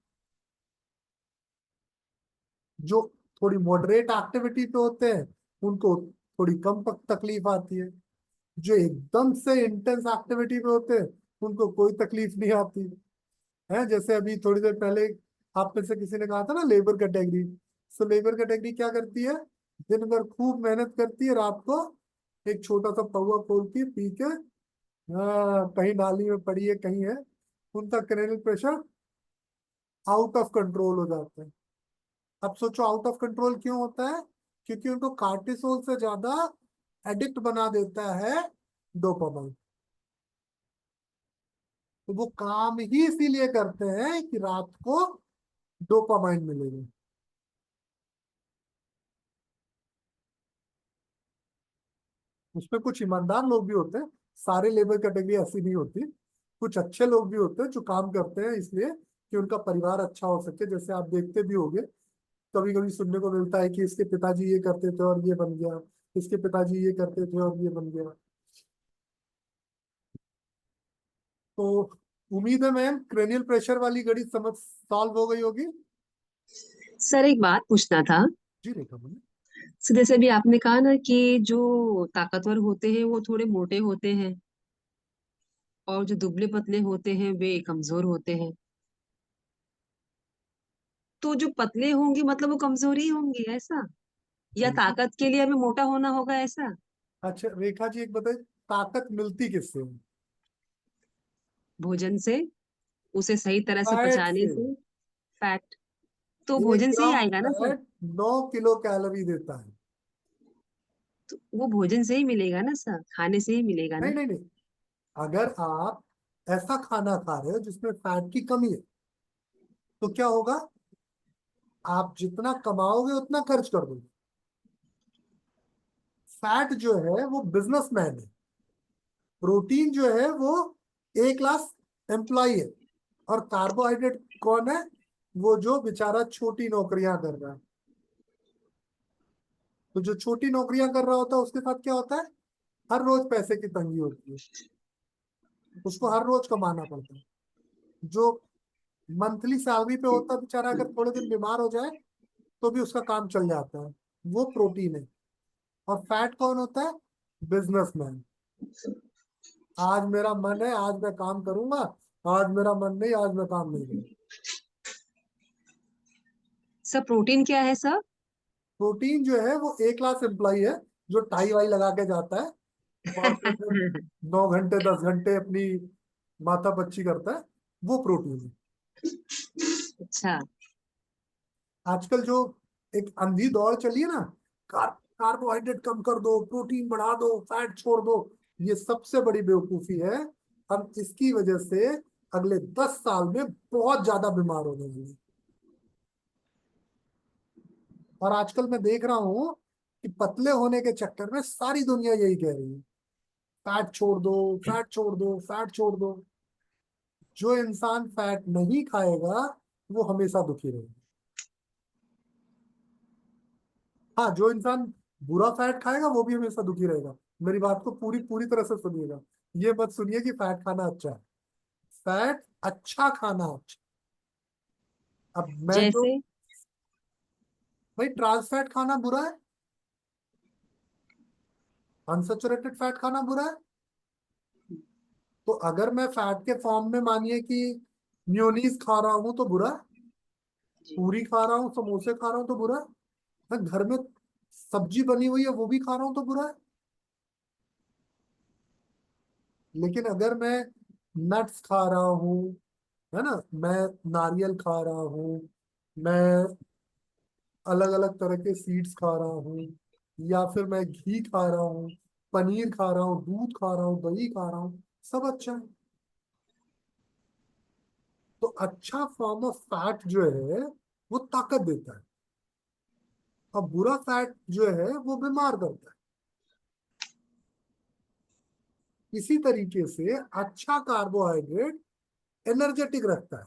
जो थोड़ी मॉडरेट एक्टिविटी पे होते हैं उनको थोड़ी कम तकलीफ आती है। जो एकदम से इंटेंस एक्टिविटी पे होते हैं उनको कोई तकलीफ नहीं आती है। जैसे अभी थोड़ी देर पहले आप में से किसी ने कहा था ना, labour category. So labour category क्या करती है, दिन भर खूब मेहनत करती है, रात को एक छोटा सा पौवा खोलती है, पी के कहीं नाली में पड़ी है कहीं है, उनका cranial pressure out of control हो जाता है। अब सोचो आउट ऑफ कंट्रोल क्यों होता है? क्योंकि उनको कार्टिसोल से ज्यादा एडिक्ट बना देता है डोपामाइन। तो वो काम ही इसीलिए करते हैं कि रात को डोपामाइन मिलेगा। उसमें कुछ ईमानदार लोग भी होते हैं, सारे लेबर कैटेगरी ऐसी नहीं होती। कुछ अच्छे लोग भी होते हैं जो काम करते हैं इसलिए कि उनका परिवार अच्छा हो सके। जैसे आप देखते भी होंगे, कभी कभी सुनने को मिलता है कि इसके पिताजी ये करते थे और ये बन गया, इसके पिताजी ये करते थे और ये बन गया। तो उम्मीद है मैम क्रेनियल प्रेशर वाली घड़ी समझ सॉल्व हो गई होगी। सर एक बात पूछना था। जी रेखा मैम। सर जैसे अभी आपने कहा ना कि जो ताकतवर होते हैं वो थोड़े मोटे होते हैं और जो दुबले पतले होते हैं वे कमजोर होते हैं। तो जो पतले होंगे मतलब वो कमजोर ही होंगे ऐसा, या बिल्कुल। ताकत के लिए हमें मोटा होना होगा ऐसा? अच्छा रेखा जी, एक बताइए, ताकत मिलती किससे? भोजन से, उसे सही तरह से फैट पचाने से। से। फैट तो एक भोजन से ही ग्राम आएगा ना सर? फैट 9 किलो कैलोरी देता है। तो वो भोजन से ही मिलेगा ना सर, खाने से ही मिलेगा नहीं ना? नहीं नहीं, अगर आप ऐसा खाना खा रहे हो जिसमें फैट की कमी है तो क्या होगा, आप जितना कमाओगे उतना खर्च कर दोगे। फैट जो है वो बिजनेसमैन है, प्रोटीन जो है वो ए क्लास एम्प्लॉय है, और कार्बोहाइड्रेट कौन है? वो जो बेचारा छोटी नौकरियां कर रहा है। तो जो छोटी नौकरियां कर रहा होता है उसके साथ क्या होता है, हर रोज पैसे की तंगी होती है, उसको हर रोज कमाना पड़ता है। जो मंथली सैलरी पे होता है बेचारा, अगर थोड़े दिन बीमार हो जाए तो भी उसका काम चल जाता है, वो प्रोटीन है। और फैट कौन होता है? बिजनेसमैन। आज मेरा मन है, आज मैं काम करूंगा, आज मेरा मन नहीं, आज मैं काम नहीं करूंगा। सर प्रोटीन क्या है सर? प्रोटीन जो है वो ए क्लास एम्प्लॉय है, जो टाई वाई लगा के जाता है और फिर 9 घंटे 10 घंटे अपनी माथा पच्ची करता है, वो प्रोटीन है। अच्छा। आजकल जो एक अंधी दौड़ चली है ना, कार्बोहाइड्रेट कम कर दो, प्रोटीन बढ़ा दो, फैट छोड़ दो, ये सबसे बड़ी बेवकूफी है। हम इसकी वजह से अगले 10 साल में बहुत ज्यादा बीमार होने वाले हैं। और आजकल मैं देख रहा हूँ कि पतले होने के चक्कर में सारी दुनिया यही कह रही है, फैट छोड़ दो, फैट छोड़ दो, फैट छोड़ दो। जो इंसान फैट नहीं खाएगा वो हमेशा दुखी रहेगा। हाँ, जो इंसान बुरा फैट खाएगा वो भी हमेशा दुखी रहेगा। मेरी बात को पूरी पूरी तरह से सुनिएगा। ये मत सुनिए कि फैट खाना अच्छा है। फैट अच्छा खाना अच्छा। अब मैं जो, जैसे भाई ट्रांस फैट खाना बुरा है, अनसैचुरेटेड फैट खाना बुरा है। तो अगर मैं फैट के फॉर्म में मानिए कि म्योनीस खा रहा हूं तो बुरा है, जी पूरी खा रहा हूँ, समोसे खा रहा हूँ तो बुरा है, मैं घर में सब्जी बनी हुई है वो भी खा रहा हूँ तो बुरा है। लेकिन अगर मैं नट्स खा रहा हूँ, है ना, मैं नारियल खा रहा हूँ, मैं अलग अलग तरह के सीड्स खा रहा हूँ, या फिर मैं घी खा रहा हूँ, पनीर खा रहा हूँ, दूध खा रहा हूँ, दही खा रहा हूँ, सब अच्छा है। तो अच्छा फॉर्म ऑफ फैट जो है वो ताकत देता है, और बुरा फैट जो है वो बीमार करता है। इसी तरीके से अच्छा कार्बोहाइड्रेट एनर्जेटिक रखता है,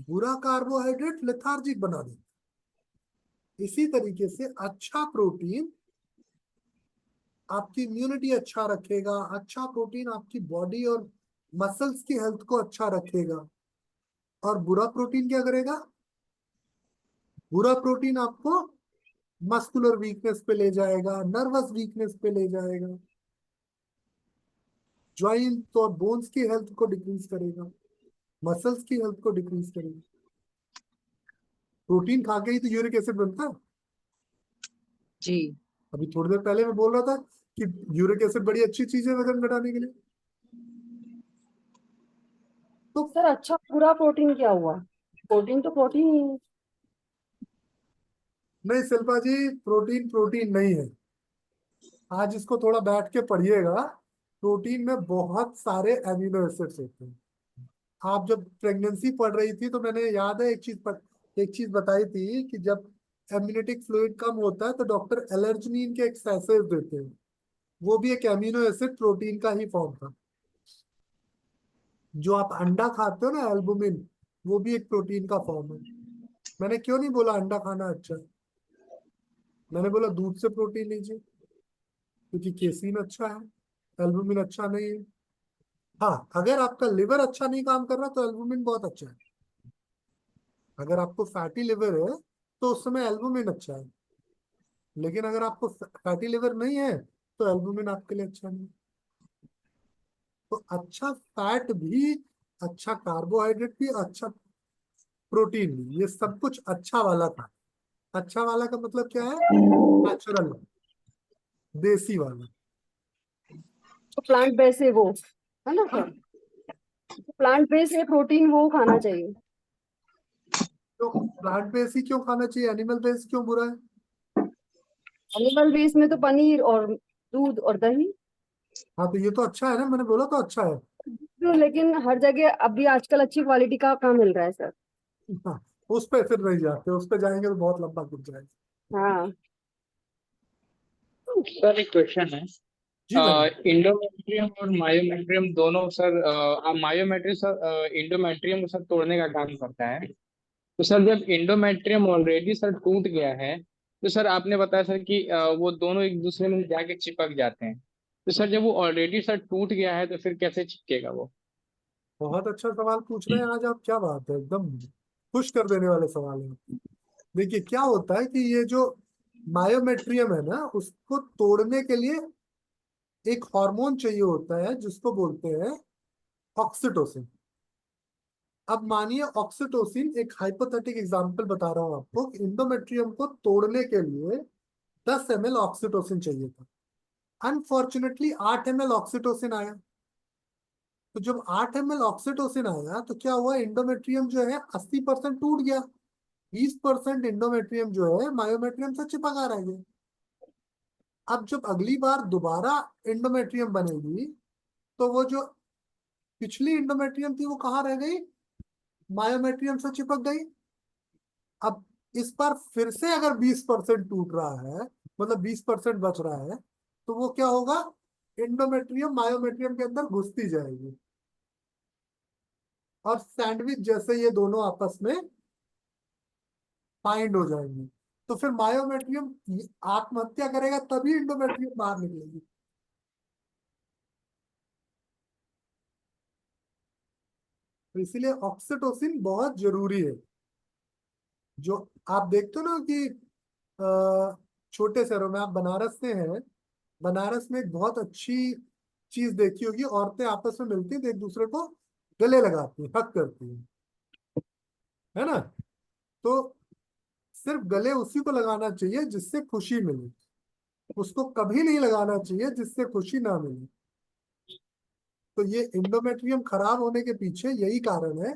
बुरा कार्बोहाइड्रेट लेथार्जिक बना देता है। इसी तरीके से अच्छा प्रोटीन आपकी इम्यूनिटी अच्छा रखेगा, अच्छा प्रोटीन आपकी बॉडी और मसल्स की हेल्थ को अच्छा रखेगा। और बुरा प्रोटीन क्या करेगा? बुरा प्रोटीन आपको मस्कुलर वीकनेस पे ले जाएगा, नर्वस वीकनेस पे ले जाएगा, ज्वाइंट और बोन्स की हेल्थ को डिक्रीज करेगा, मसल्स की हेल्थ को डिक्रीज करेगा। प्रोटीन खा के ही तो यूरिक एसिड बनता है। जी अभी थोड़ी देर पहले मैं बोल रहा था कि यूरिक एसिड बड़ी अच्छी चीज है वजन घटाने के लिए। तो सर अच्छा पूरा प्रोटीन क्या हुआ? प्रोटीन तो प्रोटीन ही है। नहीं शिल्पा जी, प्रोटीन प्रोटीन नहीं है। आज इसको थोड़ा बैठ के पढ़िएगा। प्रोटीन में बहुत सारे एमिनो एसिड्स होते हैं। आप जब प्रेगनेंसी पढ़ रही थी तो मैंने याद है एक चीज बताई थी कि जब एम्नियोटिक फ्लूइड कम होता है तो डॉक्टर एलर्जिनिन के एक्सेसेस देते हैं। वो भी एक एमिनो एसिड प्रोटीन का ही फॉर्म था। जो आप अंडा खाते हो ना, एल्बुमिन, वो भी एक प्रोटीन का फॉर्म है। मैंने क्यों नहीं बोला अंडा खाना अच्छा है? मैंने बोला दूध से प्रोटीन लीजिए, क्योंकि केसीन अच्छा है, एल्बुमिन अच्छा नहीं है। हाँ, अगर आपका लिवर अच्छा नहीं काम कर रहा तो एल्बुमिन बहुत अच्छा है। अगर आपको फैटी लिवर है तो उस समय एल्बुमिन अच्छा है। लेकिन अगर आपको फैटी लिवर नहीं है तो एल्बुमिन आपके लिए अच्छा नहीं है। तो अच्छा फैट भी, अच्छा कार्बोहाइड्रेट भी, अच्छा प्रोटीन भी, ये सब कुछ अच्छा वाला था। अच्छा वाला का मतलब क्या है? नेचुरल, देसी वाला। तो प्लांट बेस है वो, है ना हाँ, सर? प्लांट बेस है प्रोटीन, वो खाना चाहिए। तो प्लांट बेस ही क्यों खाना चाहिए? एनिमल बेस क्यों बुरा है? एनिमल बेस में तो पनीर और दूध और दही। हाँ, तो ये तो अच्छा है ना, मैंने बोला तो अच्छा है। तो लेकिन हर जगह अभी आजकल अच्छी क्वालिटी का कहाँ मिल रहा है सर? हाँ, उस पे फिर नहीं जाते, उस पे जाएंगे तो बहुत लंबा कुछ जाएगा। हाँ। सर एक क्वेश्चन है। जी भाई। इंडोमेट्रियम और मायोमेट्रियम दोनों सर, मायोमेट्रियम सर इंडोमेट्रियम को सर तोड़ने का काम करता है। तो सर जब इंडोमेट्रियम ऑलरेडी सर टूट गया है, तो सर आपने बताया सर कि वो दोनों एक दूसरे में जाके चिपक जाते हैं। तो सर जब वो ऑलरेडी सर टूट गया है तो फिर कैसे चिपकेगा वो? बहुत अच्छा सवाल पूछ रहे हैं आज आप, क्या बात है, एकदम खुश कर देने वाले सवाल है। देखिए क्या होता है कि ये जो मायोमेट्रियम है ना, उसको तोड़ने के लिए एक हार्मोन चाहिए होता है जिसको बोलते हैं ऑक्सीटोसिन। अब मानिए ऑक्सीटोसिन, एक हाइपोथेटिक एग्जांपल बता रहा हूं आपको, कि इंडोमेट्रियम को तोड़ने के लिए 10 ml ऑक्सीटोसिन चाहिए था। अनफॉर्चुनेटली 8 ml ऑक्सीटोसिन आया। तो जब 8 ml ऑक्सीटोसिन आया तो क्या हुआ, इंडोमेट्रियम जो है 80% टूट गया, 20% इंडोमेट्रियम जो है मायोमेट्रियम से चिपका रह गया। अब जब अगली बार दोबारा इंडोमेट्रियम बनेगी तो वो जो पिछली इंडोमेट्रियम थी वो कहाँ रह गई? मायोमेट्रियम से चिपक गई। अब इस बार फिर से अगर 20% टूट रहा है, मतलब 20% बच रहा है, तो वो क्या होगा, इंडोमेट्रियम मायोमेट्रियम के अंदर घुसती जाएगी, और सैंडविच जैसे ये दोनों आपस में बाइंड हो जाएंगे। तो फिर मायोमेट्रियम आत्महत्या करेगा तभी इंडोमेट्रियम बाहर निकलेगी। तो इसीलिए ऑक्सीटोसिन बहुत जरूरी है। जो आप देखते हो ना कि छोटे शहरों में, आप बनारस से हैं, बनारस में एक बहुत अच्छी चीज देखी होगी, औरतें आपस में मिलती हैं तो एक दूसरे को गले लगाती हैं, हक करती हैं, है ना। तो सिर्फ गले उसी को लगाना चाहिए जिससे खुशी मिले, उसको कभी नहीं लगाना चाहिए जिससे खुशी ना मिले। तो ये इंडोमेट्रियम खराब होने के पीछे यही कारण है,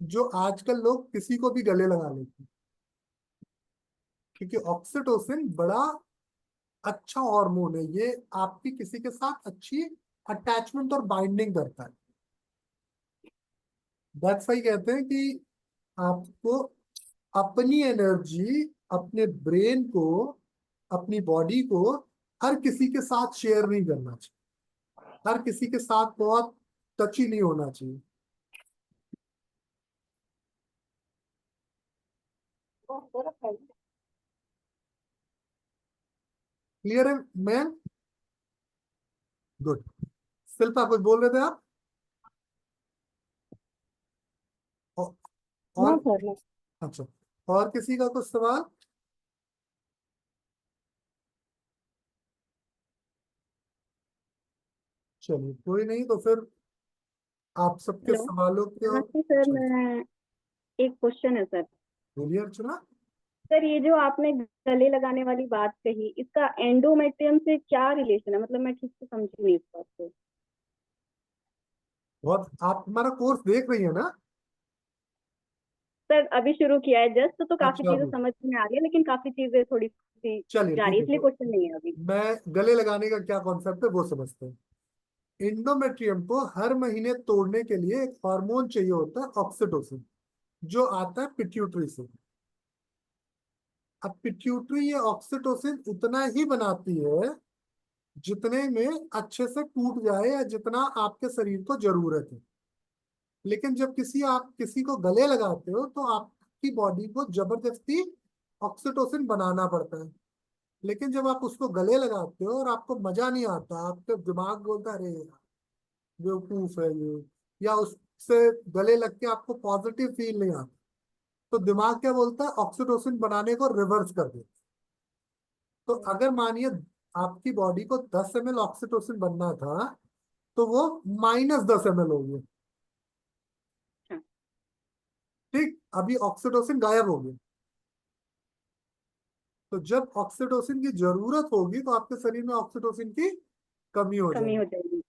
जो आजकल लोग किसी को भी गले लगा लेते हैं, क्योंकि ऑक्सीटोसिन बड़ा अच्छा हार्मोन है, ये आपकी किसी के साथ अच्छी अटैचमेंट और बाइंडिंग करता है। दैट्स वाई कहते हैं कि आपको अपनी एनर्जी, अपने ब्रेन को, अपनी बॉडी को हर किसी के साथ शेयर नहीं करना चाहिए, हर किसी के साथ बहुत टची नहीं होना चाहिए। क्लियर है मैम? गुड। शिल्पा कुछ बोल रहे थे आप? औ- नो और सर, नो। अच्छा, और किसी का कुछ सवाल? चलिए कोई नहीं, तो फिर आप सबके हेलो। सवालों के नमस्ते सर, चलिए, मैं एक क्वेश्चन है सर। बोलिए अर्चना। सर, ये जो आपने गले लगाने वाली बात कही, इसका एंडोमेट्रियम से क्या रिलेशन है? मतलब मैं ठीक से समझी नहीं इस बात को। बहुत, आप हमारा कोर्स देख रही है ना? सर, अभी शुरू किया है जस्ट, तो काफी अच्छा चीजें अभी, समझ में आ रही है, लेकिन काफी चीजें थोड़ी सी चलिए जा रही ठीक है, है, इसलिए तो क्वेश्चन नहीं है अभी। मैं गले लगाने का क्या कॉन्सेप्ट है वो समझते हैं। इंडोमेट्रियम को हर महीने तोड़ने के लिए एक हार्मोन चाहिए होता है, ऑक्सीटोसिन, जो आता है पिट्यूटरी से। अब पिट्यूटरी ये ऑक्सीटोसिन उतना ही बनाती है जितने में अच्छे से टूट जाए या जितना आपके शरीर को जरूरत है। लेकिन जब आप किसी को गले लगाते हो तो आपकी बॉडी को जबरदस्ती ऑक्सीटोसिन बनाना पड़ता है। लेकिन जब आप उसको गले लगाते हो और आपको मजा नहीं आता, आपका दिमाग बोलता है अरे यार बेवकूफ है ये, या उससे गले लग के आपको पॉजिटिव फील नहीं आता, तो दिमाग क्या बोलता है, ऑक्सीटोसिन बनाने को रिवर्स कर देता है। तो अगर मानिए आपकी बॉडी को 10 ml ऑक्सीटोसिन बनना था, तो वो -10 ml हो गया। अच्छा। ठीक, अभी ऑक्सीटोसिन गायब हो गया। तो जब ऑक्सीटोसिन की जरूरत होगी तो आपके शरीर में ऑक्सीटोसिन की कमी हो कमी जाएगी। हो जाएगी।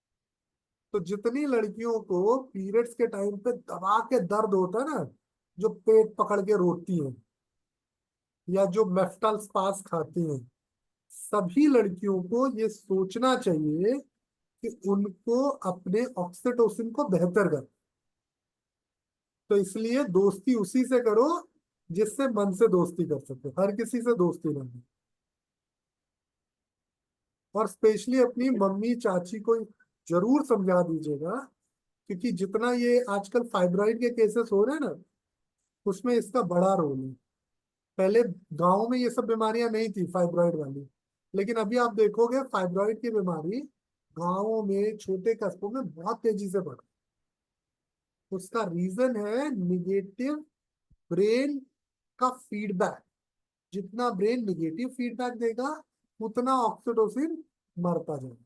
तो जितनी लड़कियों को पीरियड्स के टाइम पे दबा के दर्द होता है ना, जो पेट पकड़ के रोती हैं या जो मेफ्टल स्पास खाती हैं, सभी लड़कियों को ये सोचना चाहिए कि उनको अपने ऑक्सीटोसिन को बेहतर कर। तो इसलिए दोस्ती उसी से करो जिससे मन से दोस्ती कर सके, हर किसी से दोस्ती नहीं। और स्पेशली अपनी मम्मी चाची को जरूर समझा दीजिएगा, क्योंकि जितना ये आजकल फाइब्रॉइड के केसेस हो रहे हैं ना, उसमें इसका बड़ा रोल है। पहले गांव में ये सब बीमारियां नहीं थी फाइब्रॉइड वाली, लेकिन अभी आप देखोगे फाइब्रॉइड की बीमारी गांवों में, छोटे कस्बों में बहुत तेजी से बढ़ रही है। उसका रीजन है निगेटिव ब्रेन का फीडबैक। जितना ब्रेन निगेटिव फीडबैक देगा उतना ऑक्सीटोसिन मरता जाएगा।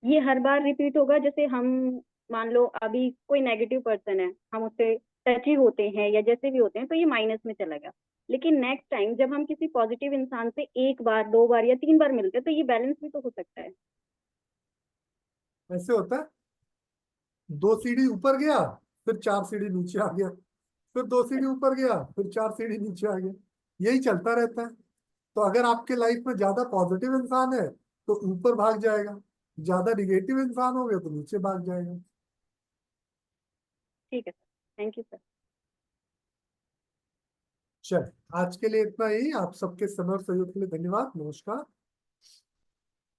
ये हर बार रिपीट होगा? जैसे हम, मान लो अभी कोई नेगेटिव पर्सन है, हम उससे टची होते हैं या जैसे भी होते हैं, तो ये माइनस में चला गया। लेकिन नेक्स्ट टाइम जब हम किसी पॉजिटिव इंसान से एक बार, दो बार या तीन बार मिलते हैं, तो ये बैलेंस भी तो हो सकता है। ऐसे होता है, 2 सीढ़ी ऊपर गया, फिर 4 सीढ़ी नीचे आ गया, फिर 2 सीढ़ी ऊपर गया, फिर 4 सीढ़ी नीचे आ गया। यही चलता रहता है। तो अगर आपके लाइफ में ज्यादा पॉजिटिव इंसान है तो ऊपर भाग जाएगा, ज्यादा निगेटिव इंसान हो गया तो नीचे भाग जाएगा। ठीक है सर, थैंक यू सर। चल, आज के लिए इतना ही। आप सबके समय और सहयोग के लिए धन्यवाद। नमस्कार।